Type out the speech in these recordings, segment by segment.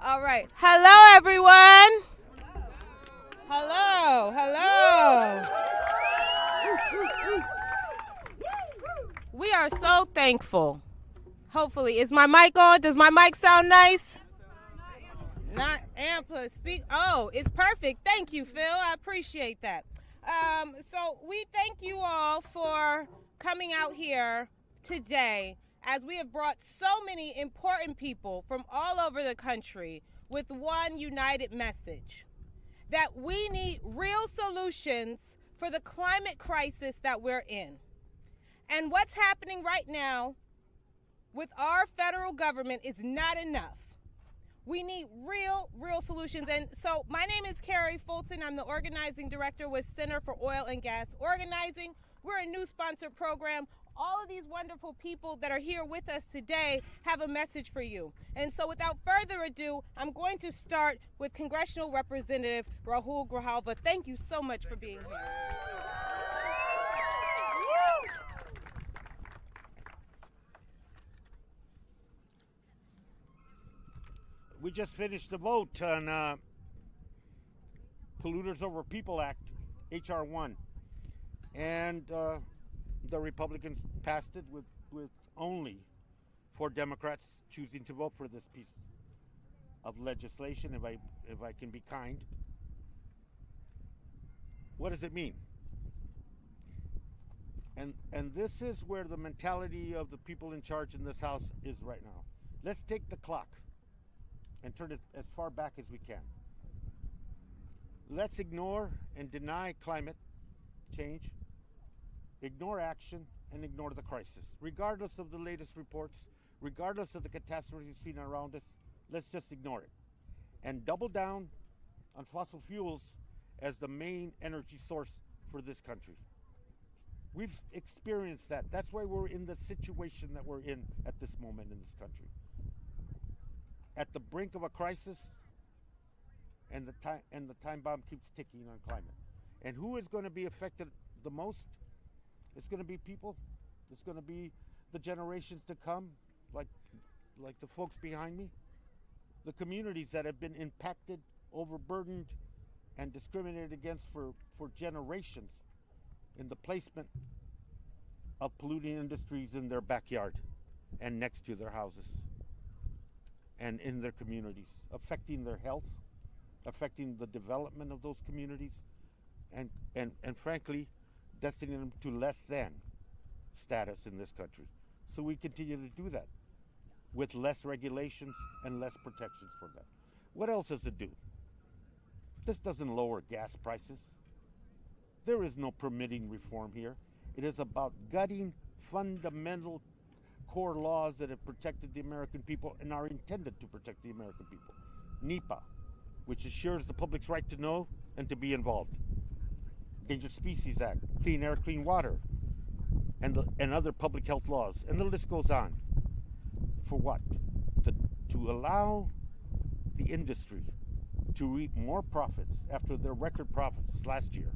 All right. Hello, everyone. Hello. We are so thankful. Hopefully, is my mic on? Does my mic sound nice? Not ample. Speak. Oh, it's perfect. Thank you, Phil. I appreciate that. So we thank you all for coming out here today, as we have brought so many important people from all over the country with one united message, that we need real solutions for the climate crisis that we're in. And what's happening right now with our federal government is not enough. We need real solutions. And so my name is Carrie Fulton. I'm the organizing director with Center for Oil and Gas Organizing. We're a new sponsored program. All of these wonderful people that are here with us today have a message for you. And so without further ado, I'm going to start with Congressional Representative Rahul Grijalva. Thank you so much for being here. We just finished the vote on Polluters Over People Act, H.R. 1. And the Republicans passed it with only 4 Democrats choosing to vote for this piece of legislation, if I can be kind. What does it mean? And this is where the mentality of the people in charge in this House is right now. Let's take the clock and turn it as far back as we can. Let's ignore and deny climate change, ignore action, and ignore the crisis. Regardless of the latest reports, regardless of the catastrophes seen around us, let's just ignore it. And double down on fossil fuels as the main energy source for this country. We've experienced that. That's why we're in the situation that we're in at this moment in this country. At the brink of a crisis, and the time bomb keeps ticking on climate. And who is going to be affected the most? It's going to be people. It's going to be the generations to come, like the folks behind me. The communities that have been impacted, overburdened, and discriminated against for generations in the placement of polluting industries in their backyard and next to their houses and in their communities, affecting their health, affecting the development of those communities, and frankly, destining them to less than status in this country. So we continue to do that with less regulations and less protections for them. What else does it do? This doesn't lower gas prices. There is no permitting reform here. It is about gutting fundamental core laws that have protected the American people and are intended to protect the American people. NEPA, which assures the public's right to know and to be involved. Endangered Species Act, Clean Air, Clean Water, and other public health laws. And the list goes on. For what? To allow the industry to reap more profits after their record profits last year.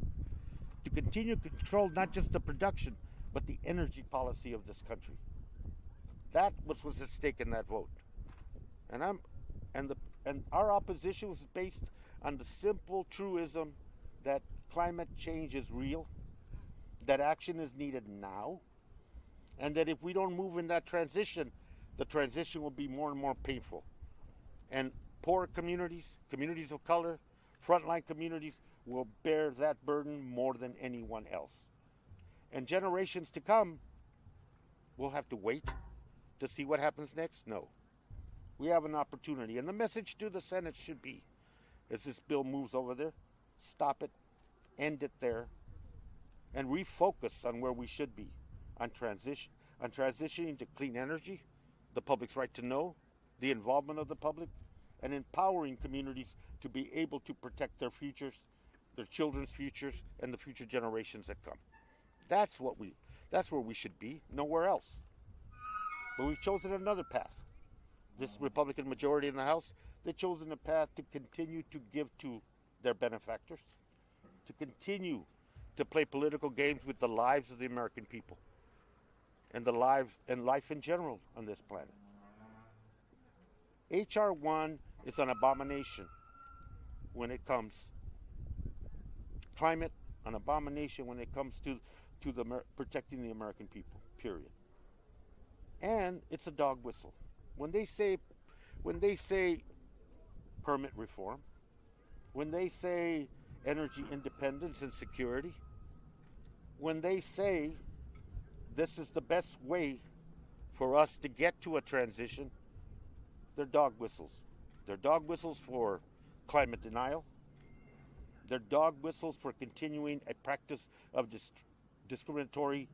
To continue to control not just the production, but the energy policy of this country. That was at stake in that vote. And our opposition was based on the simple truism that climate change is real, that action is needed now, and that if we don't move in that transition, the transition will be more and more painful. And poor communities, communities of color, frontline communities will bear that burden more than anyone else. And generations to come will have to wait to see what happens next? No. We have an opportunity. And the message to the Senate should be, as this bill moves over there, stop it, end it there, and refocus on where we should be, on transitioning to clean energy, the public's right to know, the involvement of the public, and empowering communities to be able to protect their futures, their children's futures, and the future generations that come. That's where we should be, nowhere else. But we've chosen another path. This Republican majority in the House, they've chosen a path to continue to give to their benefactors, to continue to play political games with the lives of the American people and life in general on this planet. H.R. 1 is an abomination when it comes. Climate, an abomination when it comes to protecting the American people, period. And it's a dog whistle. When they say permit reform, when they say energy independence and security, when they say this is the best way for us to get to a transition, they're dog whistles. They're dog whistles for climate denial. They're dog whistles for continuing a practice of discriminatory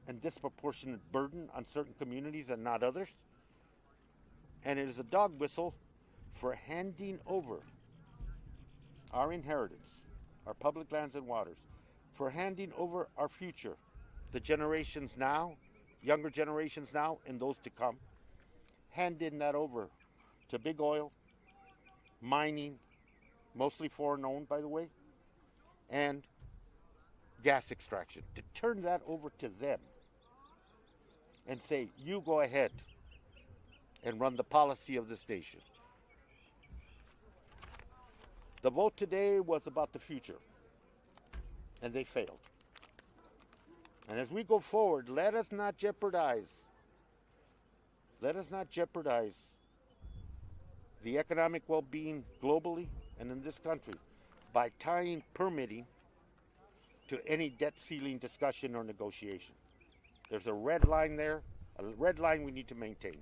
and disproportionate burden on certain communities and not others. And it is a dog whistle for handing over our inheritance, our public lands and waters, for handing over our future, the generations now, younger generations now, and those to come, handing that over to big oil, mining, mostly foreign owned, by the way, and gas extraction, to turn that over to them and say, you go ahead and run the policy of this nation. The vote today was about the future, and they failed. And as we go forward, let us not jeopardize the economic well-being globally and in this country by tying permitting to any debt ceiling discussion or negotiation. There's a red line there, a red line we need to maintain.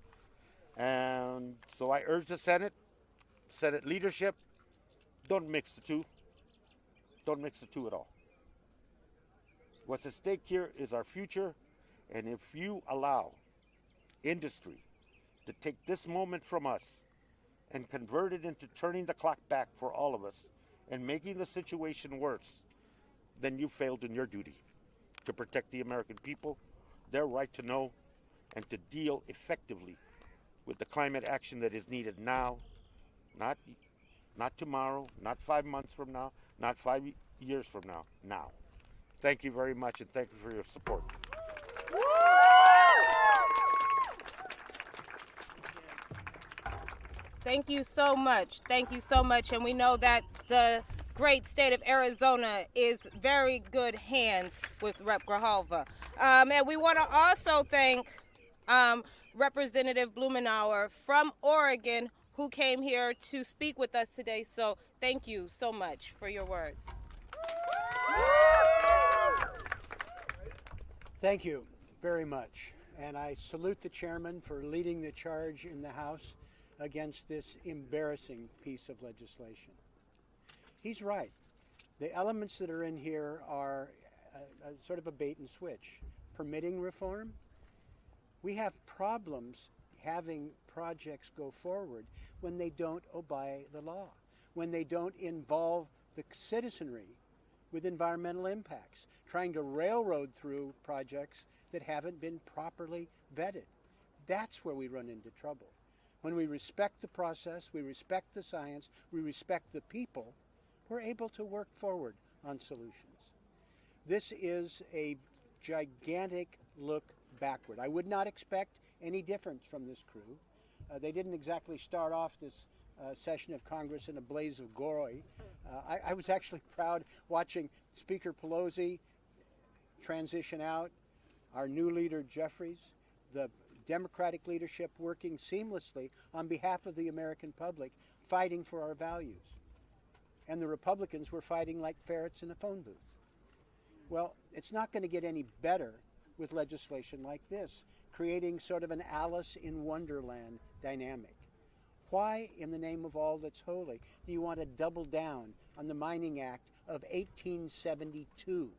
And so I urge the Senate leadership, don't mix the two. Don't mix the two at all. What's at stake here is our future, and if you allow industry to take this moment from us and convert it into turning the clock back for all of us and making the situation worse, then you failed in your duty to protect the American people, their right to know, and to deal effectively with the climate action that is needed now, not tomorrow, not 5 months from now, not 5 years from now, now. Thank you very much, and thank you for your support. Thank you so much. Thank you so much. And we know that the great state of Arizona is very good hands with Rep. Grijalva. And we want to also thank Representative Blumenauer from Oregon, who came here to speak with us today. So thank you so much for your words. Thank you very much. And I salute the chairman for leading the charge in the House against this embarrassing piece of legislation. He's right. The elements that are in here are sort of a bait and switch. Permitting reform. We have problems having projects go forward when they don't obey the law, when they don't involve the citizenry with environmental impacts, trying to railroad through projects that haven't been properly vetted. That's where we run into trouble. When we respect the process, we respect the science, we respect the people, we're able to work forward on solutions. This is a gigantic look backward. I would not expect any difference from this crew. They didn't exactly start off this session of Congress in a blaze of glory. I was actually proud watching Speaker Pelosi transition out, our new leader Jeffries, the Democratic leadership working seamlessly on behalf of the American public, fighting for our values. And the Republicans were fighting like ferrets in a phone booth. Well, it's not going to get any better with legislation like this, creating sort of an Alice in Wonderland dynamic. Why, in the name of all that's holy, do you want to double down on the Mining Act of 1872,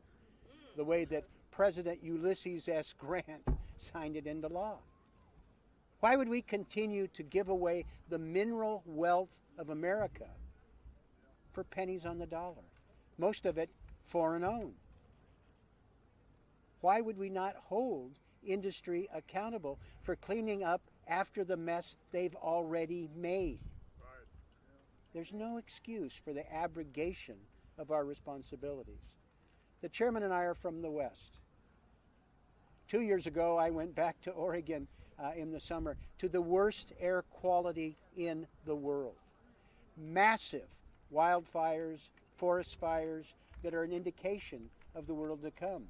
the way that President Ulysses S. Grant signed it into law? Why would we continue to give away the mineral wealth of America for pennies on the dollar? Most of it foreign owned. Why would we not hold industry accountable for cleaning up after the mess they've already made? There's no excuse for the abrogation of our responsibilities. The chairman and I are from the West. 2 years ago, I went back to Oregon in the summer to the worst air quality in the world. Massive wildfires, forest fires that are an indication of the world to come.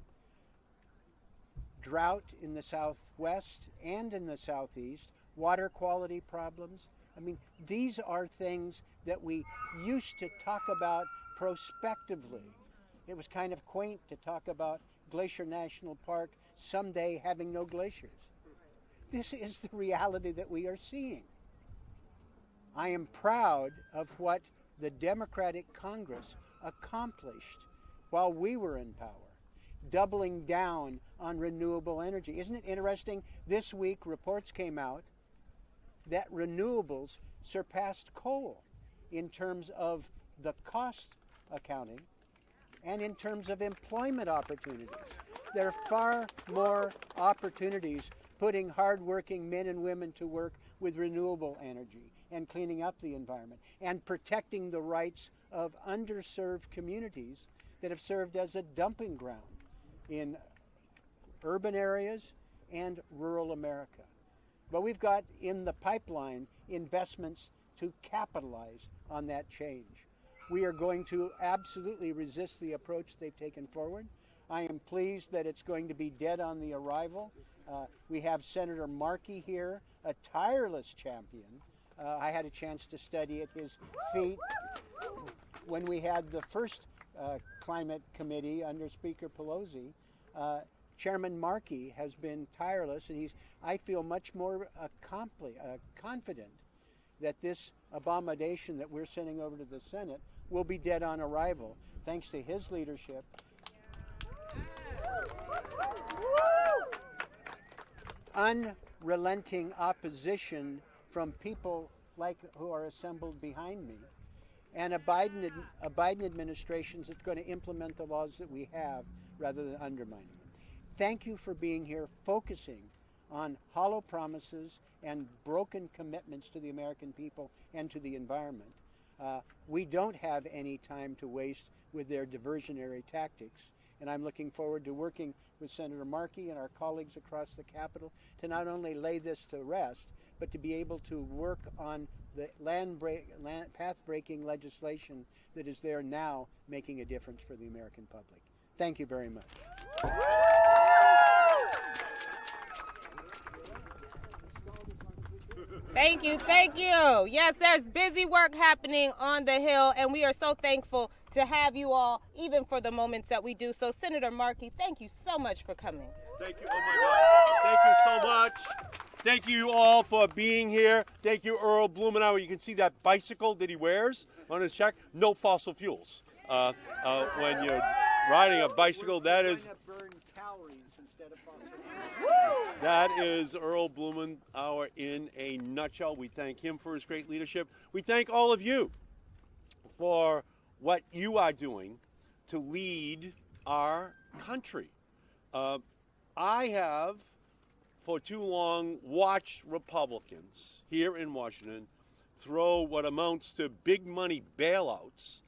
Drought in the southwest and in the southeast, water quality problems. I mean, these are things that we used to talk about prospectively. It was kind of quaint to talk about Glacier National Park someday having no glaciers. This is the reality that we are seeing. I am proud of what the Democratic Congress accomplished while we were in power, doubling down on renewable energy. Isn't it interesting? This week, reports came out that renewables surpassed coal in terms of the cost accounting and in terms of employment opportunities. There are far more opportunities putting hardworking men and women to work with renewable energy and cleaning up the environment and protecting the rights of underserved communities that have served as a dumping ground in urban areas and rural America. But we've got in the pipeline investments to capitalize on that change. We are going to absolutely resist the approach they've taken forward. I am pleased that it's going to be dead on the arrival. We have Senator Markey here, a tireless champion. I had a chance to study at his feet when we had the first climate committee under Speaker Pelosi. Chairman Markey has been tireless, and I feel much more confident that this abomination that we're sending over to the Senate will be dead on arrival, thanks to his leadership. Unrelenting opposition from people like who are assembled behind me, and a Biden administration that's going to implement the laws that we have rather than undermining them. Thank you for being here, focusing on hollow promises and broken commitments to the American people and to the environment. We don't have any time to waste with their diversionary tactics, and I'm looking forward to working with Senator Markey and our colleagues across the Capitol to not only lay this to rest, but to be able to work on the path-breaking legislation that is there now making a difference for the American public. Thank you very much. Thank you, thank you. Yes, there's busy work happening on the Hill, and we are so thankful to have you all, even for the moments that we do. So, Senator Markey, thank you so much for coming. Thank you. Oh, my God. Thank you so much. Thank you all for being here. Thank you, Earl Blumenauer. You can see that bicycle that he wears on his check. No fossil fuels. When you're riding a bicycle, that is... That is Earl Blumenauer in a nutshell. We thank him for his great leadership. We thank all of you for what you are doing to lead our country. I have, for too long, watched Republicans here in Washington throw what amounts to big money bailouts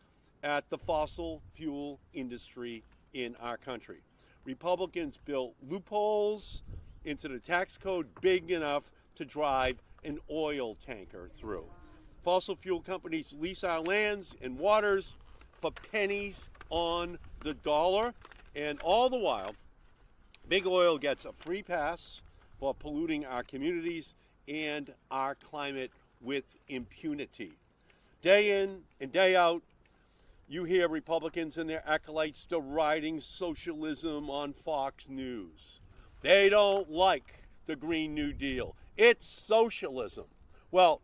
at the fossil fuel industry in our country. Republicans built loopholes into the tax code big enough to drive an oil tanker through. Fossil fuel companies lease our lands and waters for pennies on the dollar, and all the while, big oil gets a free pass for polluting our communities and our climate with impunity. Day in and day out, you hear Republicans and their acolytes deriding socialism on Fox News. They don't like the Green New Deal. It's socialism. Well,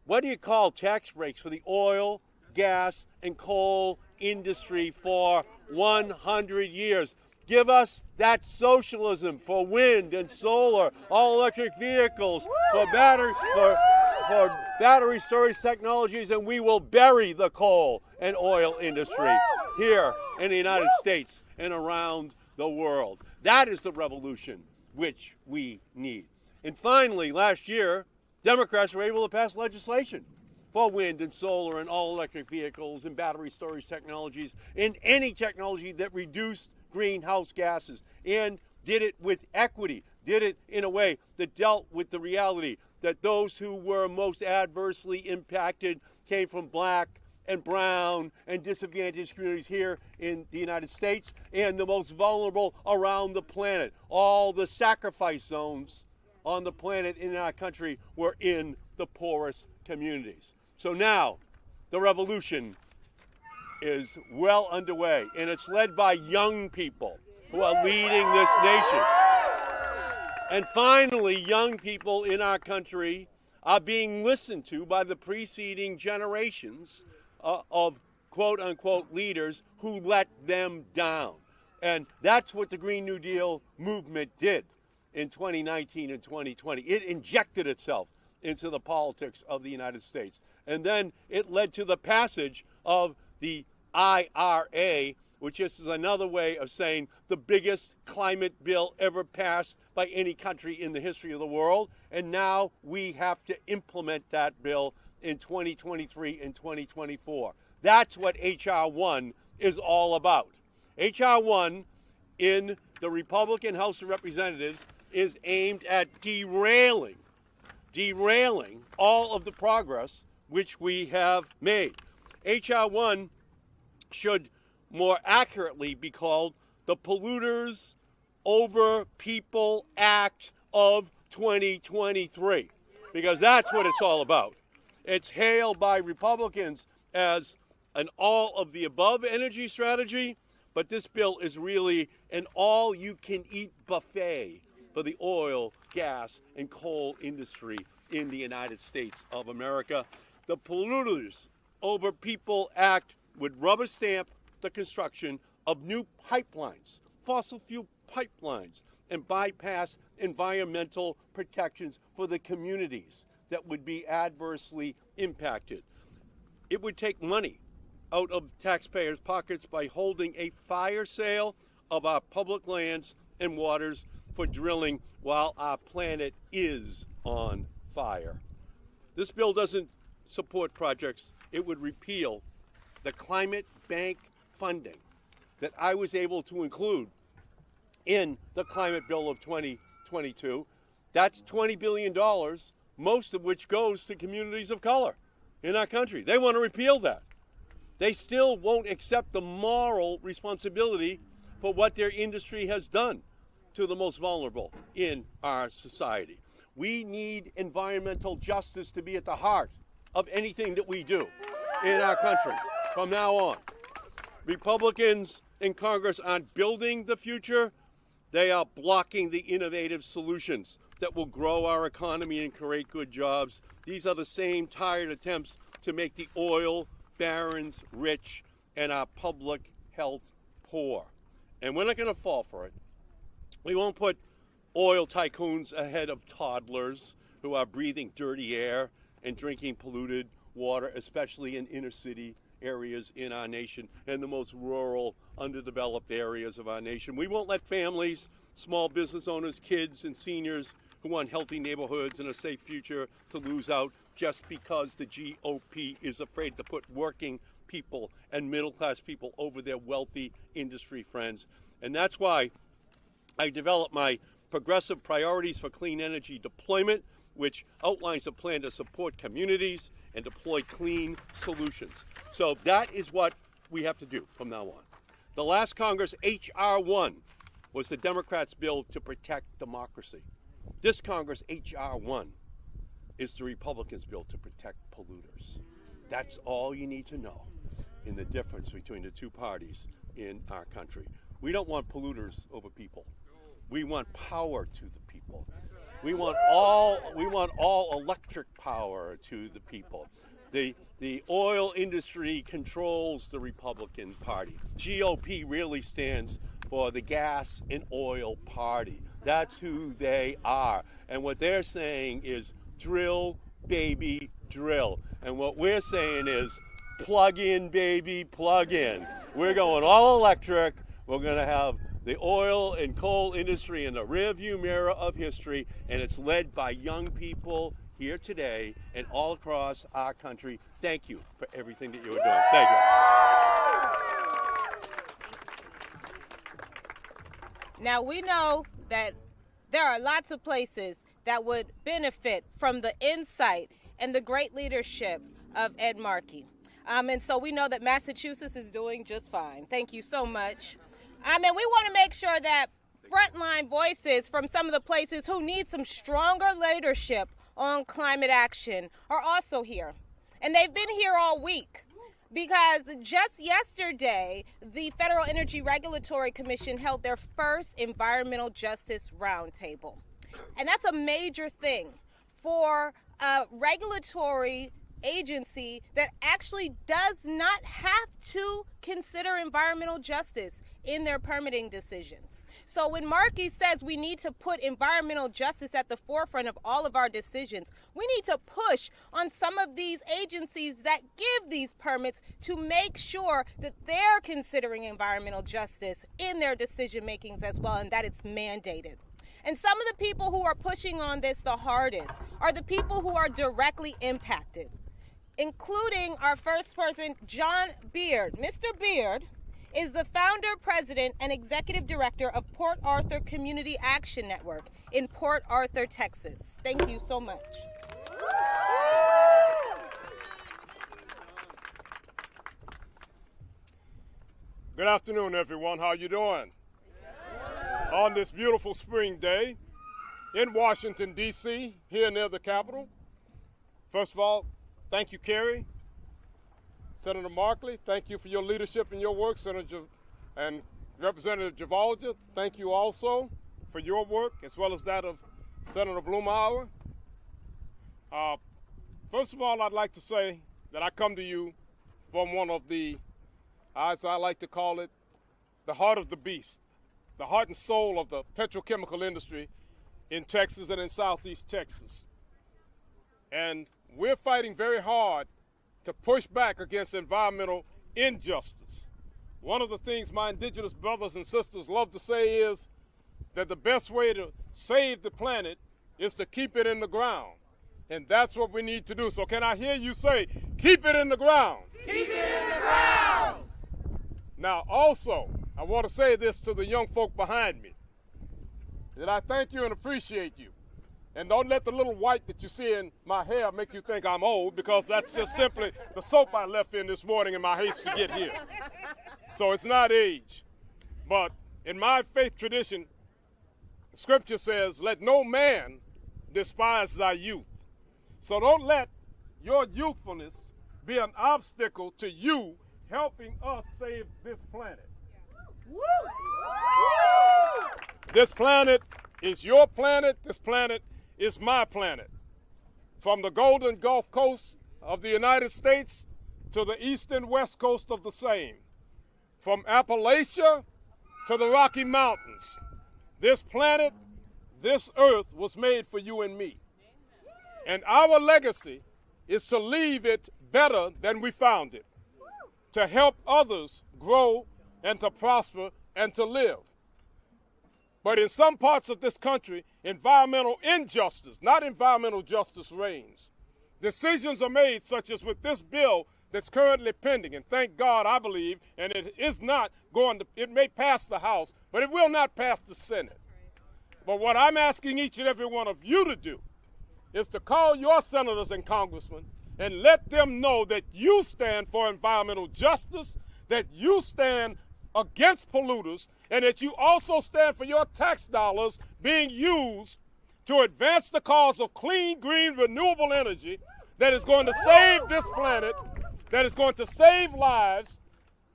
what do you call tax breaks for the oil, gas, and coal industry for 100 years? Give us that socialism for wind and solar, all electric vehicles, for battery storage technologies, and we will bury the coal and oil industry here in the United States and around the world. That is the revolution which we need. And finally, last year, Democrats were able to pass legislation for wind and solar and all electric vehicles and battery storage technologies and any technology that reduced greenhouse gases, and did it with equity. did it in a way that dealt with the reality that those who were most adversely impacted came from black and brown and disadvantaged communities here in the United States and the most vulnerable around the planet. All the sacrifice zones on the planet in our country were in the poorest communities. So now the revolution is well underway, and it's led by young people who are leading this nation. And finally, young people in our country are being listened to by the preceding generations of quote-unquote leaders who let them down. And that's what the Green New Deal movement did in 2019 and 2020. It injected itself into the politics of the United States. And then it led to the passage of the IRA, which is another way of saying the biggest climate bill ever passed by any country in the history of the world. And now we have to implement that bill in 2023 and 2024. That's what H.R. 1 is all about. H.R. 1 in the Republican House of Representatives is aimed at derailing all of the progress which we have made. H.R. 1 should more accurately be called the Polluters Over People Act of 2023, because that's what it's all about. It's hailed by Republicans as an all-of-the-above energy strategy, but this bill is really an all-you-can-eat buffet for the oil, gas, and coal industry in the United States of America. The Polluters Over People Act would rubber stamp the construction of new pipelines, fossil fuel pipelines, and bypass environmental protections for the communities that would be adversely impacted. It would take money out of taxpayers' pockets by holding a fire sale of our public lands and waters for drilling while our planet is on fire. This bill doesn't support projects. It would repeal the climate bank funding that I was able to include in the climate bill of 2022. That's $20 billion, most of which goes to communities of color in our country. They want to repeal that. They still won't accept the moral responsibility for what their industry has done to the most vulnerable in our society. We need environmental justice to be at the heart of anything that we do in our country from now on. Republicans in Congress aren't building the future. They are blocking the innovative solutions that will grow our economy and create good jobs. These are the same tired attempts to make the oil barons rich and our public health poor. And we're not going to fall for it. We won't put oil tycoons ahead of toddlers who are breathing dirty air and drinking polluted water, especially in inner city areas in our nation and the most rural, underdeveloped areas of our nation. We won't let families, small business owners, kids, and seniors who want healthy neighborhoods and a safe future to lose out just because the GOP is afraid to put working people and middle-class people over their wealthy industry friends. And that's why I developed my Progressive Priorities for Clean Energy Deployment, which outlines a plan to support communities and deploy clean solutions. So that is what we have to do from now on. The last Congress, H.R. 1, was the Democrats' bill to protect democracy. This Congress, H.R. 1, is the Republicans' bill to protect polluters. That's all you need to know in the difference between the two parties in our country. We don't want polluters over people. We want power to the people. We want all electric power to the people. The oil industry controls the Republican Party. GOP really stands for the gas and oil party. That's who they are. And what they're saying is drill, baby, drill. And what we're saying is plug in, baby, plug in. We're going all electric. We're going to have the oil and coal industry in the rearview mirror of history, and it's led by young people here today and all across our country. Thank you for everything that you are doing. Thank you. Now, we know that there are lots of places that would benefit from the insight and the great leadership of Ed Markey. And so we know that Massachusetts is doing just fine. Thank you so much. And we want to make sure that frontline voices from some of the places who need some stronger leadership on climate action are also here. And they've been here all week because just yesterday, the Federal Energy Regulatory Commission held their first environmental justice roundtable. And that's a major thing for a regulatory agency that actually does not have to consider environmental justice in their permitting decisions. So when Markey says we need to put environmental justice at the forefront of all of our decisions, we need to push on some of these agencies that give these permits to make sure that they're considering environmental justice in their decision makings as well, and that it's mandated. And some of the people who are pushing on this the hardest are the people who are directly impacted, including our first person, John Beard. Mr. Beard is the founder, president, and executive director of Port Arthur Community Action Network in Port Arthur, Texas. Thank you so much. Good afternoon, everyone. How you doing? On this beautiful spring day in Washington, D.C., here near the Capitol. First of all, thank you, Kerry. Senator Markley, thank you for your leadership and your work. Senator and Representative Javalja, thank you also for your work, as well as that of Senator Blumauer. First of all, I'd like to say that I come to you from one of the, as I like to call it, the heart of the beast, the heart and soul of the petrochemical industry in Texas and in Southeast Texas. And we're fighting very hard to push back against environmental injustice. One of the things my indigenous brothers and sisters love to say is that the best way to save the planet is to keep it in the ground. And that's what we need to do. So can I hear you say, keep it in the ground? Keep it in the ground! Now also, I want to say this to the young folk behind me, that I thank you and appreciate you. And don't let the little white that you see in my hair make you think I'm old, because that's just simply the soap I left in this morning in my haste to get here. So it's not age. But in my faith tradition, Scripture says, let no man despise thy youth. So don't let your youthfulness be an obstacle to you helping us save this planet. This planet is your planet. This planet is my planet. From the Golden Gulf Coast of the United States to the east and west coast of the same. From Appalachia to the Rocky Mountains. This planet, this earth was made for you and me. And our legacy is to leave it better than we found it. To help others grow and to prosper and to live. But in some parts of this country, environmental injustice, not environmental justice, reigns. Decisions are made, such as with this bill that's currently pending, and thank God, I believe, and it is not going to, it may pass the House, but it will not pass the Senate. But what I'm asking each and every one of you to do is to call your senators and congressmen and let them know that you stand for environmental justice, that you stand against polluters, and that you also stand for your tax dollars being used to advance the cause of clean, green, renewable energy that is going to save this planet, that is going to save lives,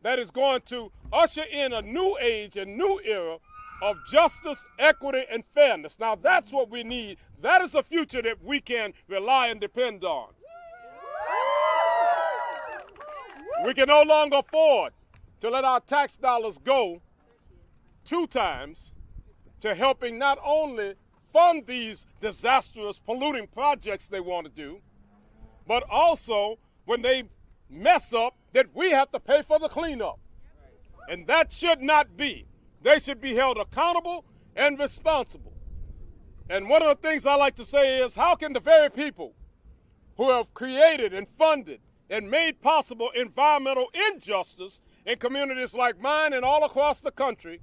that is going to usher in a new age, a new era of justice, equity, and fairness. Now that's what we need. That is a future that we can rely and depend on. We can no longer afford to let our tax dollars go 2 times to helping not only fund these disastrous polluting projects they want to do, but also when they mess up, that we have to pay for the cleanup. And that should not be. They should be held accountable and responsible. And one of the things I like to say is, how can the very people who have created and funded and made possible environmental injustice in communities like mine and all across the country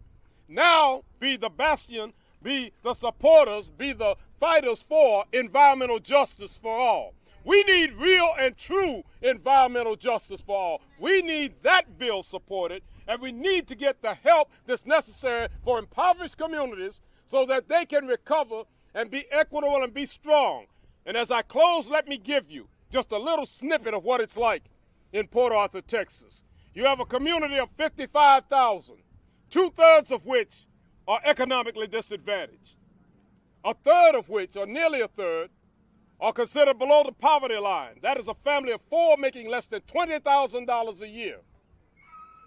now be the bastion be the supporters, be the fighters for environmental justice for all. We need real and true environmental justice for all. We need that bill supported, and we need to get the help that's necessary for impoverished communities so that they can recover and be equitable and be strong. And as I close, let me give you just a little snippet of what it's like in Port Arthur, Texas. You have a community of 55,000, 2/3 of which are economically disadvantaged. A third of which, or nearly a third, are considered below the poverty line. That is a family of 4 making less than $20,000 a year.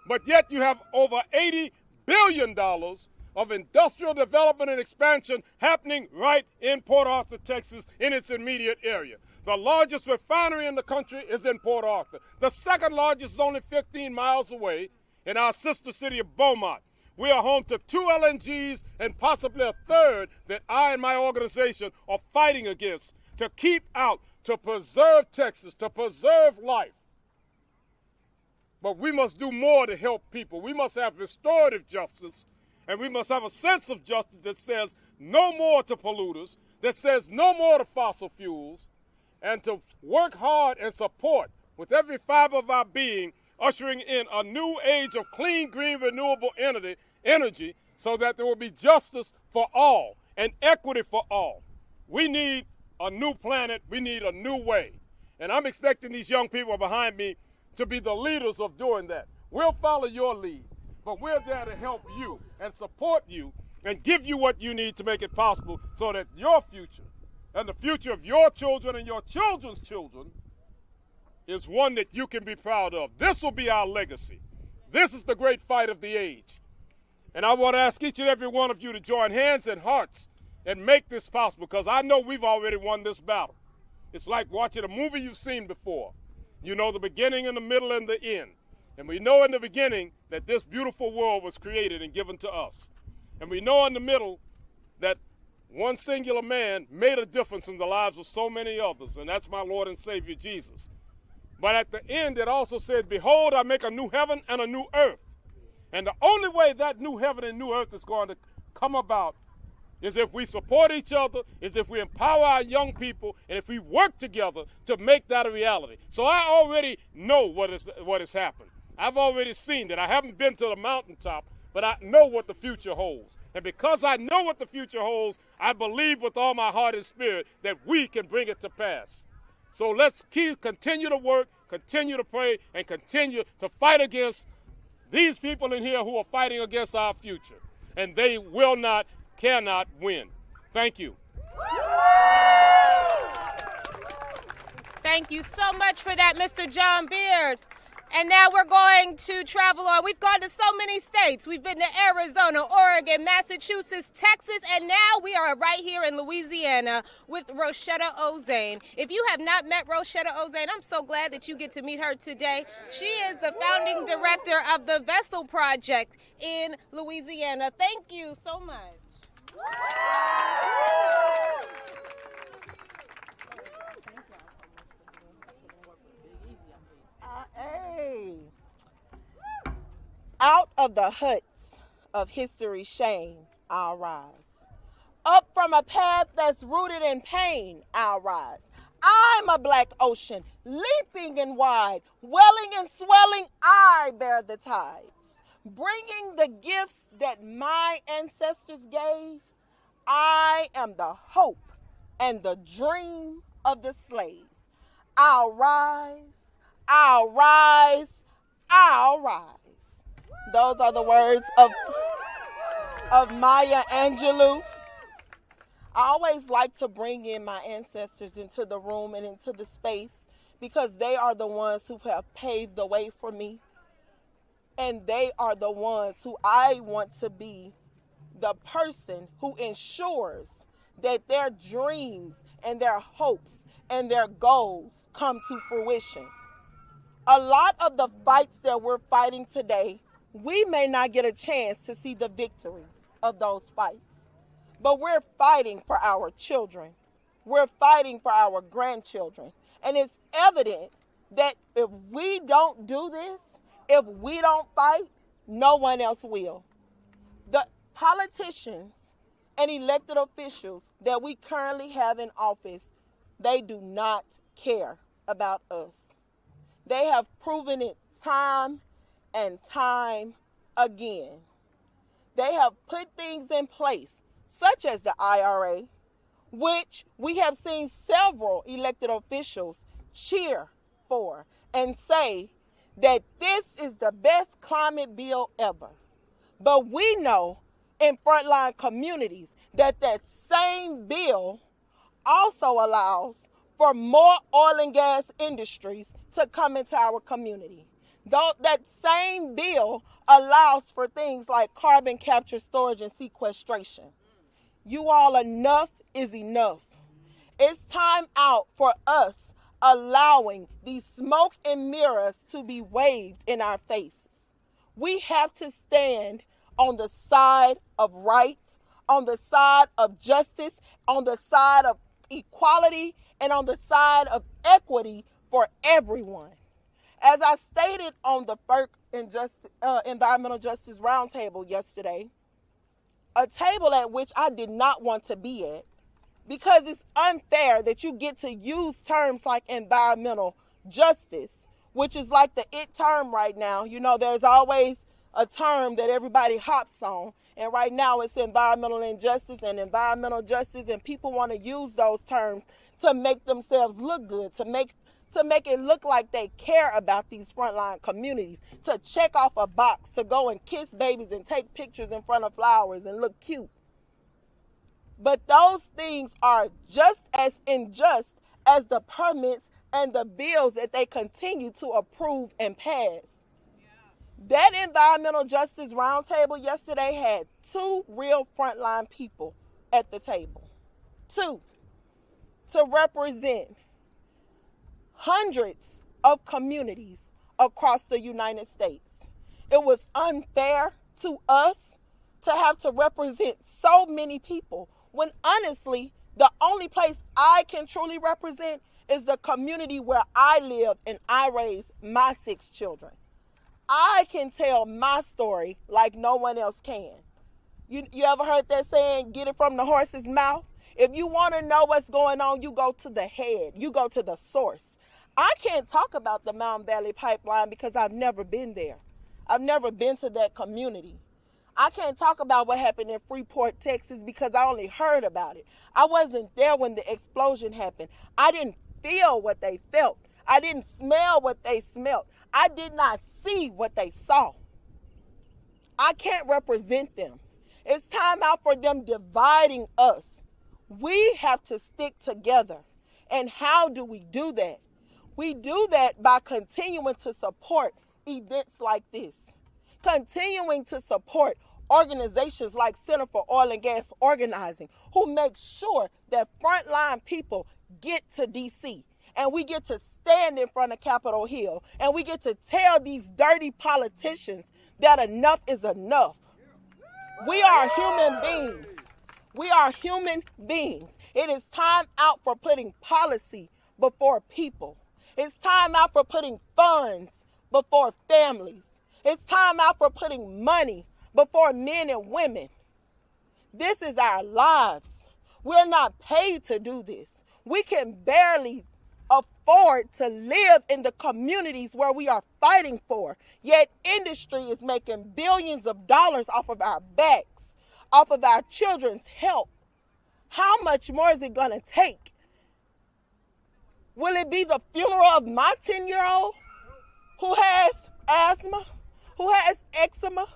But yet you have over $80 billion of industrial development and expansion happening right in Port Arthur, Texas, in its immediate area. The largest refinery in the country is in Port Arthur. The second largest is only 15 miles away in our sister city of Beaumont. We are home to 2 LNGs and possibly a third that I and my organization are fighting against to keep out, to preserve Texas, to preserve life. But we must do more to help people. We must have restorative justice, and we must have a sense of justice that says no more to polluters, that says no more to fossil fuels, and to work hard and support with every fiber of our being, ushering in a new age of clean, green, renewable energy so that there will be justice for all and equity for all. We need a new planet. We need a new way. And I'm expecting these young people behind me to be the leaders of doing that. We'll follow your lead, but we're there to help you and support you and give you what you need to make it possible so that your future and the future of your children and your children's children is one that you can be proud of. This will be our legacy. This is the great fight of the age. And I want to ask each and every one of you to join hands and hearts and make this possible, because I know we've already won this battle. It's like watching a movie you've seen before. You know the beginning and the middle and the end. And we know in the beginning that this beautiful world was created and given to us. And we know in the middle that one singular man made a difference in the lives of so many others, and that's my Lord and Savior Jesus. But at the end it also said, behold, I make a new heaven and a new earth. And the only way that new heaven and new earth is going to come about is if we support each other, is if we empower our young people, and if we work together to make that a reality. So I already know what has happened. I've already seen that. I haven't been to the mountaintop, but I know what the future holds. And because I know what the future holds, I believe with all my heart and spirit that we can bring it to pass. So let's continue to work, continue to pray, and continue to fight against these people in here who are fighting against our future. And they will not, cannot win. Thank you. Thank you so much for that, Mr. John Beard. And now we're going to travel on. We've gone to so many states. We've been to Arizona, Oregon, Massachusetts, Texas, and now we are right here in Louisiana with Roshetta Ozane. If you have not met Roshetta Ozane, I'm so glad that you get to meet her today. She is the founding director of the Willow Project in Louisiana. Thank you so much. Hey. Out of the huts of history's shame, I'll rise. Up from a path that's rooted in pain, I'll rise. I'm a black ocean, leaping and wide, welling and swelling, I bear the tides. Bringing the gifts that my ancestors gave, I am the hope and the dream of the slave. I'll rise. I'll rise, I'll rise. Those are the words of Maya Angelou. I always like to bring in my ancestors into the room and into the space because they are the ones who have paved the way for me. And they are the ones who I want to be the person who ensures that their dreams and their hopes and their goals come to fruition. A lot of the fights that we're fighting today, we may not get a chance to see the victory of those fights. But we're fighting for our children. We're fighting for our grandchildren. And it's evident that if we don't do this, if we don't fight, no one else will. The politicians and elected officials that we currently have in office, they do not care about us. They have proven it time and time again. They have put things in place, such as the IRA, which we have seen several elected officials cheer for and say that this is the best climate bill ever. But we know in frontline communities that that same bill also allows for more oil and gas industries to come into our community. Though that same bill allows for things like carbon capture, storage, and sequestration. You all, enough is enough. It's time out for us allowing these smoke and mirrors to be waved in our faces. We have to stand on the side of right, on the side of justice, on the side of equality, and on the side of equity for everyone. As I stated on the FERC Environmental Justice Roundtable yesterday, a table at which I did not want to be at, because it's unfair that you get to use terms like environmental justice, which is like the it term right now. You know, there's always a term that everybody hops on, and right now it's environmental injustice and environmental justice, and people want to use those terms to make themselves look good, to make it look like they care about these frontline communities, to check off a box, to go and kiss babies and take pictures in front of flowers and look cute. But those things are just as unjust as the permits and the bills that they continue to approve and pass. That Environmental Justice Roundtable yesterday had 2 real frontline people at the table. 2. To represent hundreds of communities across the United States. It was unfair to us to have to represent so many people when honestly, the only place I can truly represent is the community where I live and I raise my 6 children. I can tell my story like no one else can. You ever heard that saying, get it from the horse's mouth? If you want to know what's going on, you go to the head. You go to the source. I can't talk about the Mountain Valley Pipeline because I've never been there. I've never been to that community. I can't talk about what happened in Freeport, Texas, because I only heard about it. I wasn't there when the explosion happened. I didn't feel what they felt. I didn't smell what they smelled. I did not see what they saw. I can't represent them. It's time out for them dividing us. We have to stick together. And how do we do that? We do that by continuing to support events like this, continuing to support organizations like Center for Oil and Gas Organizing, who make sure that frontline people get to D.C. and we get to stand in front of Capitol Hill and we get to tell these dirty politicians that enough is enough. We are human beings. We are human beings. It is time out for putting policy before people. It's time out for putting funds before families. It's time out for putting money before men and women. This is our lives. We're not paid to do this. We can barely afford to live in the communities where we are fighting for. Yet industry is making billions of dollars off of our backs, off of our children's health. How much more is it going to take? Will it be the funeral of my 10-year-old who has asthma, who has eczema?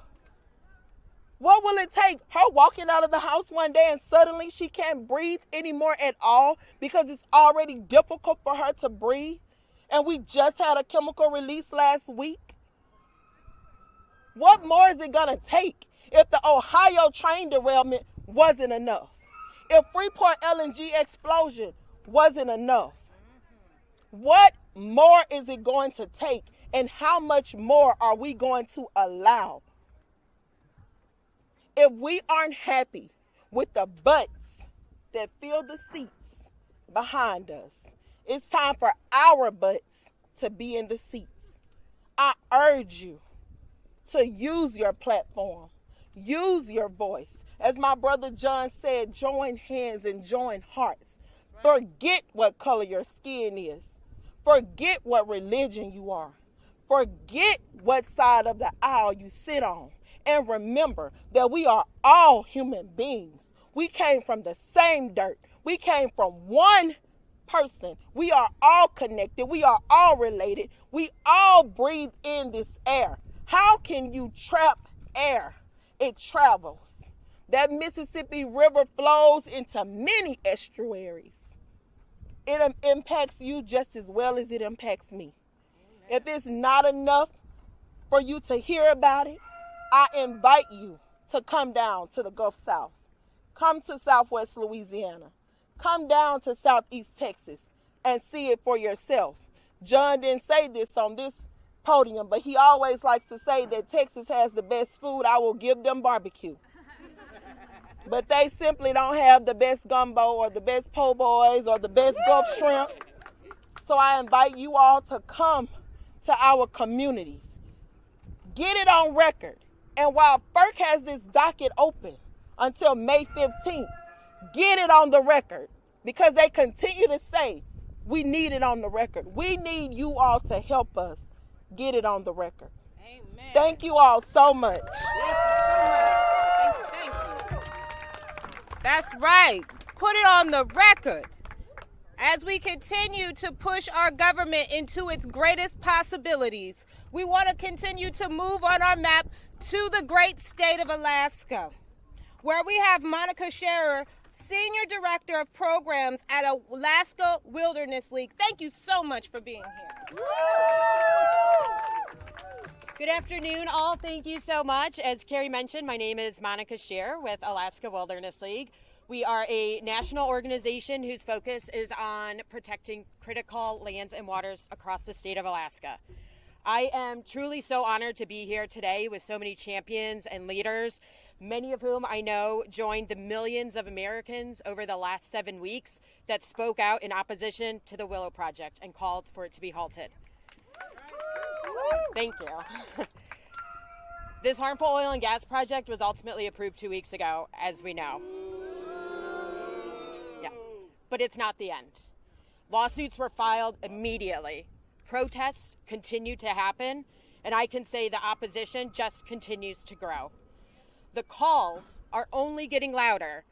What will it take? Her walking out of the house one day and suddenly she can't breathe anymore at all because it's already difficult for her to breathe? And we just had a chemical release last week. What more is it going to take if the Ohio train derailment wasn't enough? If Freeport LNG explosion wasn't enough? What more is it going to take? And how much more are we going to allow? If we aren't happy with the butts that fill the seats behind us, it's time for our butts to be in the seats. I urge you to use your platform, use your voice, As my brother John said, join hands and join hearts. Forget what color your skin is. Forget what religion you are. Forget what side of the aisle you sit on. And remember that we are all human beings. We came from the same dirt. We came from one person. We are all connected. We are all related. We all breathe in this air. How can you trap air? It travels. That Mississippi River flows into many estuaries. It impacts you just as well as it impacts me. If it's not enough for you to hear about it, I invite you to come down to the Gulf South. Come to Southwest Louisiana. Come down to Southeast Texas and see it for yourself. John didn't say this on this podium, but he always likes to say that Texas has the best food. I will give them barbecue. But they simply don't have the best gumbo or the best po' boys or the best Gulf shrimp. So I invite you all to come to our communities. Get it on record. And while FERC has this docket open until May 15th, get it on the record, because they continue to say we need it on the record. We need you all to help us get it on the record. Amen. Thank you all so much. Thank you. That's right. Put it on the record. As we continue to push our government into its greatest possibilities, we want to continue to move on our map to the great state of Alaska, where we have Monica Scherer, Senior Director of Programs at Alaska Wilderness League. Thank you so much for being here. Good afternoon, all. Thank you so much. As Carrie mentioned, my name is Monica Scherer with Alaska Wilderness League. We are a national organization whose focus is on protecting critical lands and waters across the state of Alaska. I am truly so honored to be here today with so many champions and leaders, many of whom I know joined the millions of Americans over the last 7 weeks that spoke out in opposition to the Willow Project and called for it to be halted. Thank you. This harmful oil and gas project was ultimately approved 2 weeks ago, as we know. Yeah, but it's not the end. Lawsuits were filed immediately. Protests continue to happen, and I can say the opposition just continues to grow. The calls are only getting louder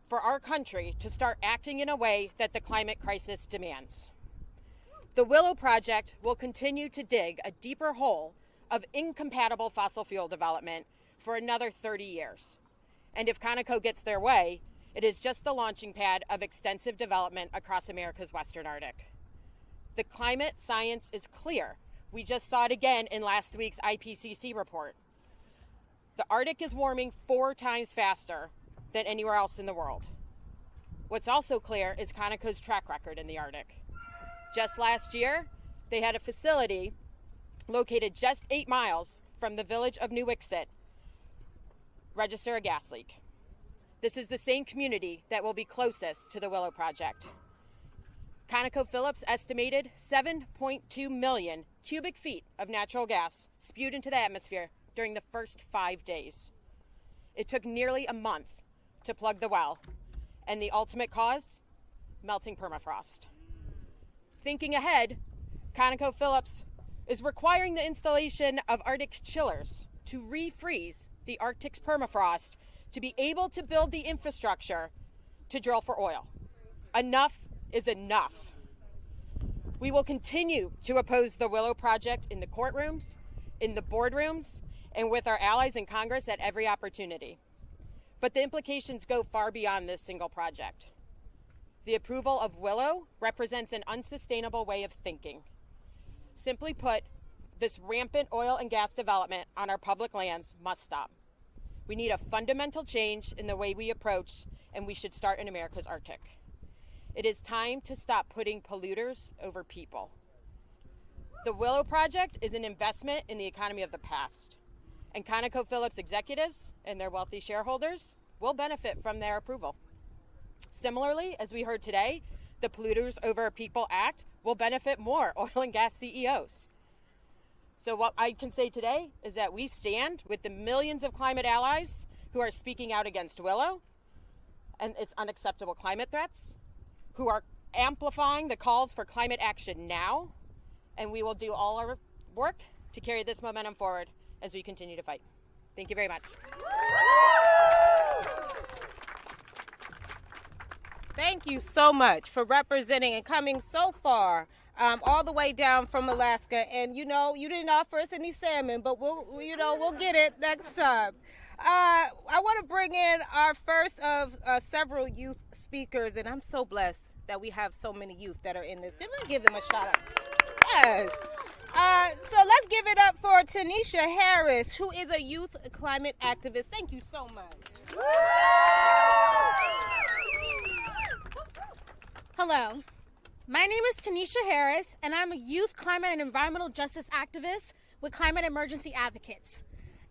for our country to start acting in a way that the climate crisis demands. The Willow Project will continue to dig a deeper hole of incompatible fossil fuel development for another 30 years. And if Conoco gets their way, it is just the launching pad of extensive development across America's Western Arctic. The climate science is clear. We just saw it again in last week's IPCC report. The Arctic is warming 4 times faster than anywhere else in the world. What's also clear is Conoco's track record in the Arctic. Just last year, they had a facility located just 8 miles from the village of New Wixit register a gas leak. This is the same community that will be closest to the Willow Project. ConocoPhillips estimated 7.2 million cubic feet of natural gas spewed into the atmosphere during the first 5 days. It took nearly a month to plug the well, and the ultimate cause? Melting permafrost. Thinking ahead, ConocoPhillips is requiring the installation of Arctic chillers to refreeze the Arctic's permafrost to be able to build the infrastructure to drill for oil. Enough is enough. We will continue to oppose the Willow Project in the courtrooms, in the boardrooms, and with our allies in Congress at every opportunity. But the implications go far beyond this single project. The approval of Willow represents an unsustainable way of thinking. Simply put, this rampant oil and gas development on our public lands must stop. We need a fundamental change in the way we approach, and we should start in America's Arctic. It is time to stop putting polluters over people. The Willow Project is an investment in the economy of the past, and ConocoPhillips executives and their wealthy shareholders will benefit from their approval. Similarly, as we heard today, the Polluters Over People Act will benefit more oil and gas CEOs. So what I can say today is that we stand with the millions of climate allies who are speaking out against Willow and its unacceptable climate threats, who are amplifying the calls for climate action now, and we will do all our work to carry this momentum forward as we continue to fight. Thank you very much. Thank you so much for representing and coming so far, all the way down from Alaska. And you know, you didn't offer us any salmon, but we'll get it next time. I want to bring in our first of several youth speakers, and I'm so blessed that we have so many youth that are in this. Give them a shout out. Yes. So let's give it up for Tanisha Harris, who is a youth climate activist. Thank you so much. Hello. My name is Tanisha Harris, and I'm a youth climate and environmental justice activist with Climate Emergency Advocates.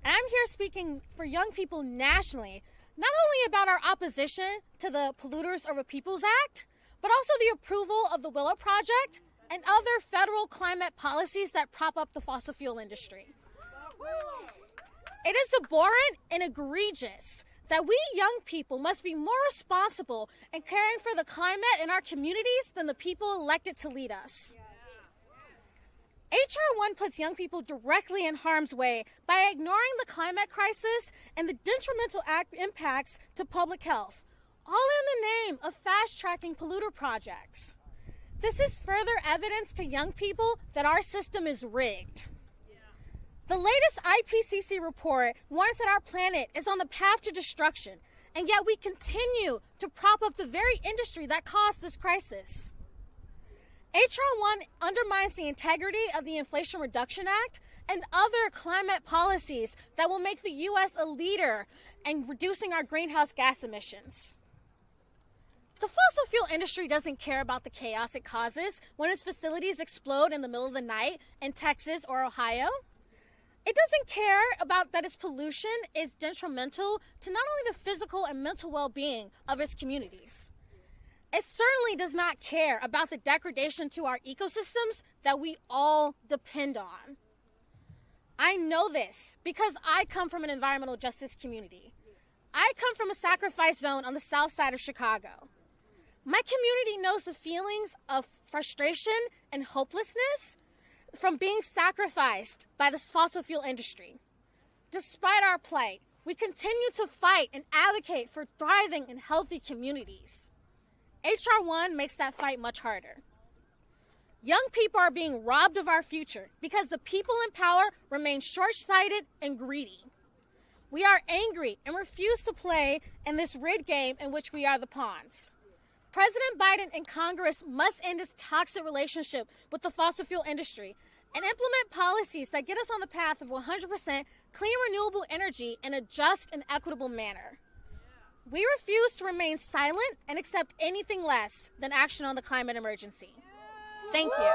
And I'm here speaking for young people nationally, not only about our opposition to the Polluters Over Peoples Act, but also the approval of the Willow Project and other federal climate policies that prop up the fossil fuel industry. It is abhorrent and egregious that we young people must be more responsible in caring for the climate in our communities than the people elected to lead us. H.R. 1 puts young people directly in harm's way by ignoring the climate crisis and the detrimental impacts to public health, all in the name of fast-tracking polluter projects. This is further evidence to young people that our system is rigged. The latest IPCC report warns that our planet is on the path to destruction, and yet we continue to prop up the very industry that caused this crisis. H.R. 1 undermines the integrity of the Inflation Reduction Act and other climate policies that will make the U.S. a leader in reducing our greenhouse gas emissions. The fossil fuel industry doesn't care about the chaos it causes when its facilities explode in the middle of the night in Texas or Ohio. It doesn't care about that its pollution is detrimental to not only the physical and mental well-being of its communities. It certainly does not care about the degradation to our ecosystems that we all depend on. I know this because I come from an environmental justice community. I come from a sacrifice zone on the south side of Chicago. My community knows the feelings of frustration and hopelessness from being sacrificed by the fossil fuel industry. Despite our plight, we continue to fight and advocate for thriving and healthy communities. H.R. 1 makes that fight much harder. Young people are being robbed of our future because the people in power remain short-sighted and greedy. We are angry and refuse to play in this rigged game in which we are the pawns. President Biden and Congress must end this toxic relationship with the fossil fuel industry and implement policies that get us on the path of 100% clean renewable energy in a just and equitable manner. We refuse to remain silent and accept anything less than action on the climate emergency. Thank you.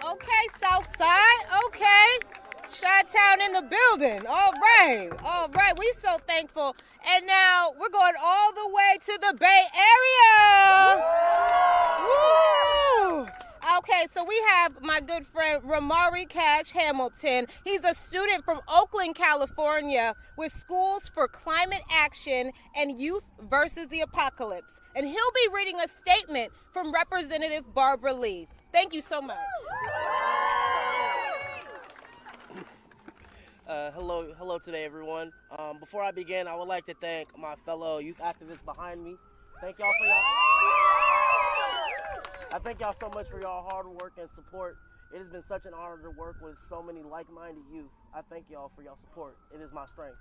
Okay, Southside. Okay. Chi-Town in the building. All right. All right. We're so thankful. And now we're going all the way to the Bay Area. Woo! Okay, so we have my good friend Ramari Cash Hamilton. He's a student from Oakland, California, with Schools for Climate Action and Youth versus the Apocalypse. And he'll be reading a statement from Representative Barbara Lee. Thank you so much. Hello today, everyone. Before I begin, I would like to thank my fellow youth activists behind me. Thank y'all for y'all. I thank y'all so much for y'all hard work and support. It has been such an honor to work with so many like-minded youth. I thank y'all for y'all support. It is my strength.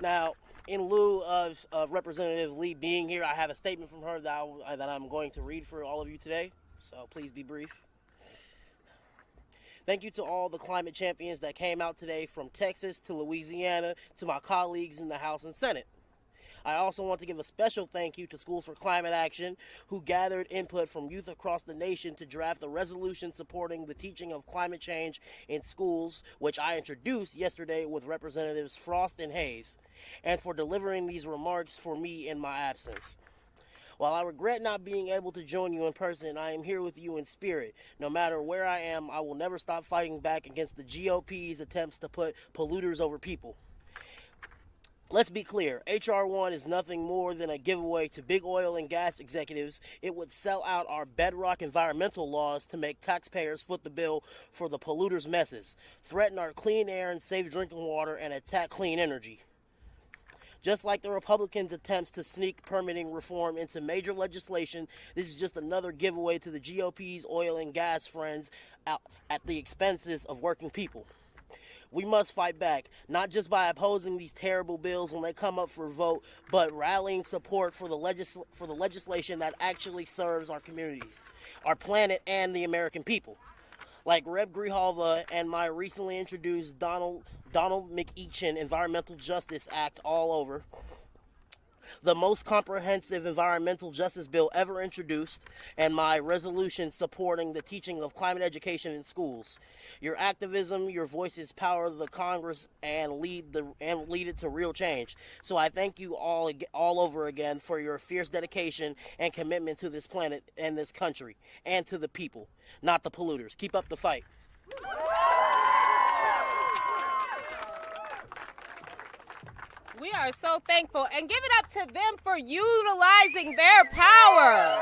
Now, in lieu of Representative Lee being here, I have a statement from her that I'm going to read for all of you today. So please be brief. Thank you to all the climate champions that came out today from Texas to Louisiana to my colleagues in the House and Senate. I also want to give a special thank you to Schools for Climate Action, who gathered input from youth across the nation to draft a resolution supporting the teaching of climate change in schools, which I introduced yesterday with Representatives Frost and Hayes, and for delivering these remarks for me in my absence. While I regret not being able to join you in person, I am here with you in spirit. No matter where I am, I will never stop fighting back against the GOP's attempts to put polluters over people. Let's be clear, H.R. 1 is nothing more than a giveaway to big oil and gas executives. It would sell out our bedrock environmental laws to make taxpayers foot the bill for the polluters' messes, threaten our clean air and safe drinking water, and attack clean energy. Just like the Republicans' attempts to sneak permitting reform into major legislation, this is just another giveaway to the GOP's oil and gas friends at the expenses of working people. We must fight back, not just by opposing these terrible bills when they come up for a vote, but rallying support for the legislation that actually serves our communities, our planet, and the American people. Like Reb Grijalva and my recently introduced Donald McEachin Environmental Justice Act all over, the most comprehensive environmental justice bill ever introduced, and my resolution supporting the teaching of climate education in schools. Your activism, your voices power the Congress and lead it to real change. So I thank you all over again for your fierce dedication and commitment to this planet and this country and to the people, not the polluters. Keep up the fight. We are so thankful, and give it up to them for utilizing their power.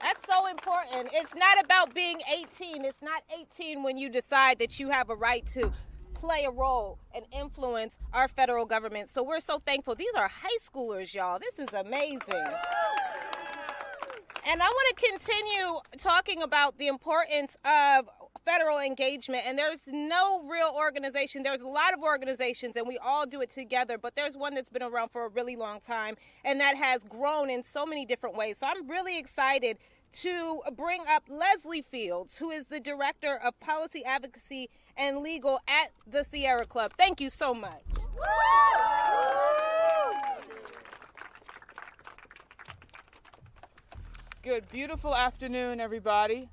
That's so important. It's not about being 18. It's not 18 when you decide that you have a right to play a role and influence our federal government. So we're so thankful. These are high schoolers, y'all. This is amazing. And I want to continue talking about the importance of federal engagement, and there's no real organization. There's a lot of organizations, and we all do it together, but there's one that's been around for a really long time, and that has grown in so many different ways. So I'm really excited to bring up Leslie Fields, who is the Director of Policy Advocacy and Legal at the Sierra Club. Thank you so much. Good, beautiful afternoon, everybody.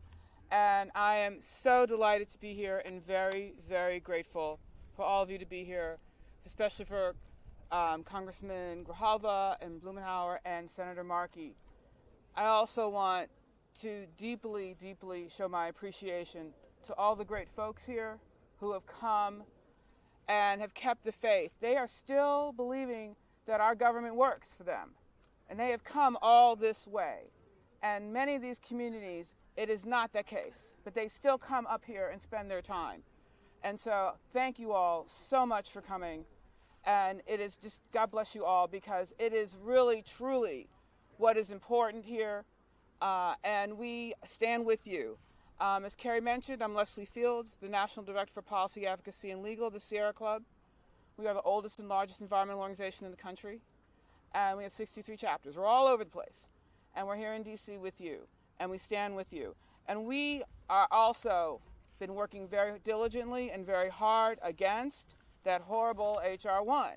And I am so delighted to be here and very, very grateful for all of you to be here, especially for Congressman Grijalva and Blumenauer and Senator Markey. I also want to deeply, deeply show my appreciation to all the great folks here who have come and have kept the faith. They are still believing that our government works for them, and they have come all this way. And many of these communities, it is not the case, but they still come up here and spend their time. And so thank you all so much for coming. And it is just, God bless you all, because it is really, truly what is important here. And we stand with you. As Carrie mentioned, I'm Leslie Fields, the National Director for Policy Advocacy and Legal, the Sierra Club. We are the oldest and largest environmental organization in the country. And we have 63 chapters. We're all over the place. And we're here in D.C. with you. And we stand with you. And we are also been working very diligently and very hard against that horrible H.R. 1,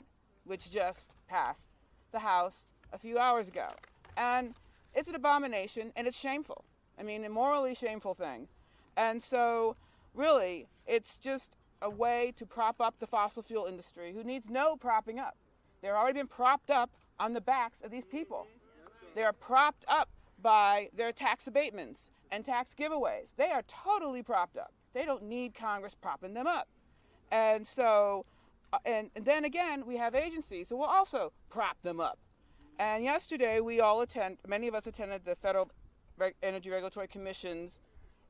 which just passed the House a few hours ago. And it's an abomination, and it's shameful. I mean, a morally shameful thing. And so, really, it's just a way to prop up the fossil fuel industry, who needs no propping up. They've already been propped up on the backs of these people. They are propped up by their tax abatements and tax giveaways. They are totally propped up. They don't need Congress propping them up. And so, and then again, we have agencies who will also prop them up. And yesterday, many of us attended the Federal Energy Regulatory Commission's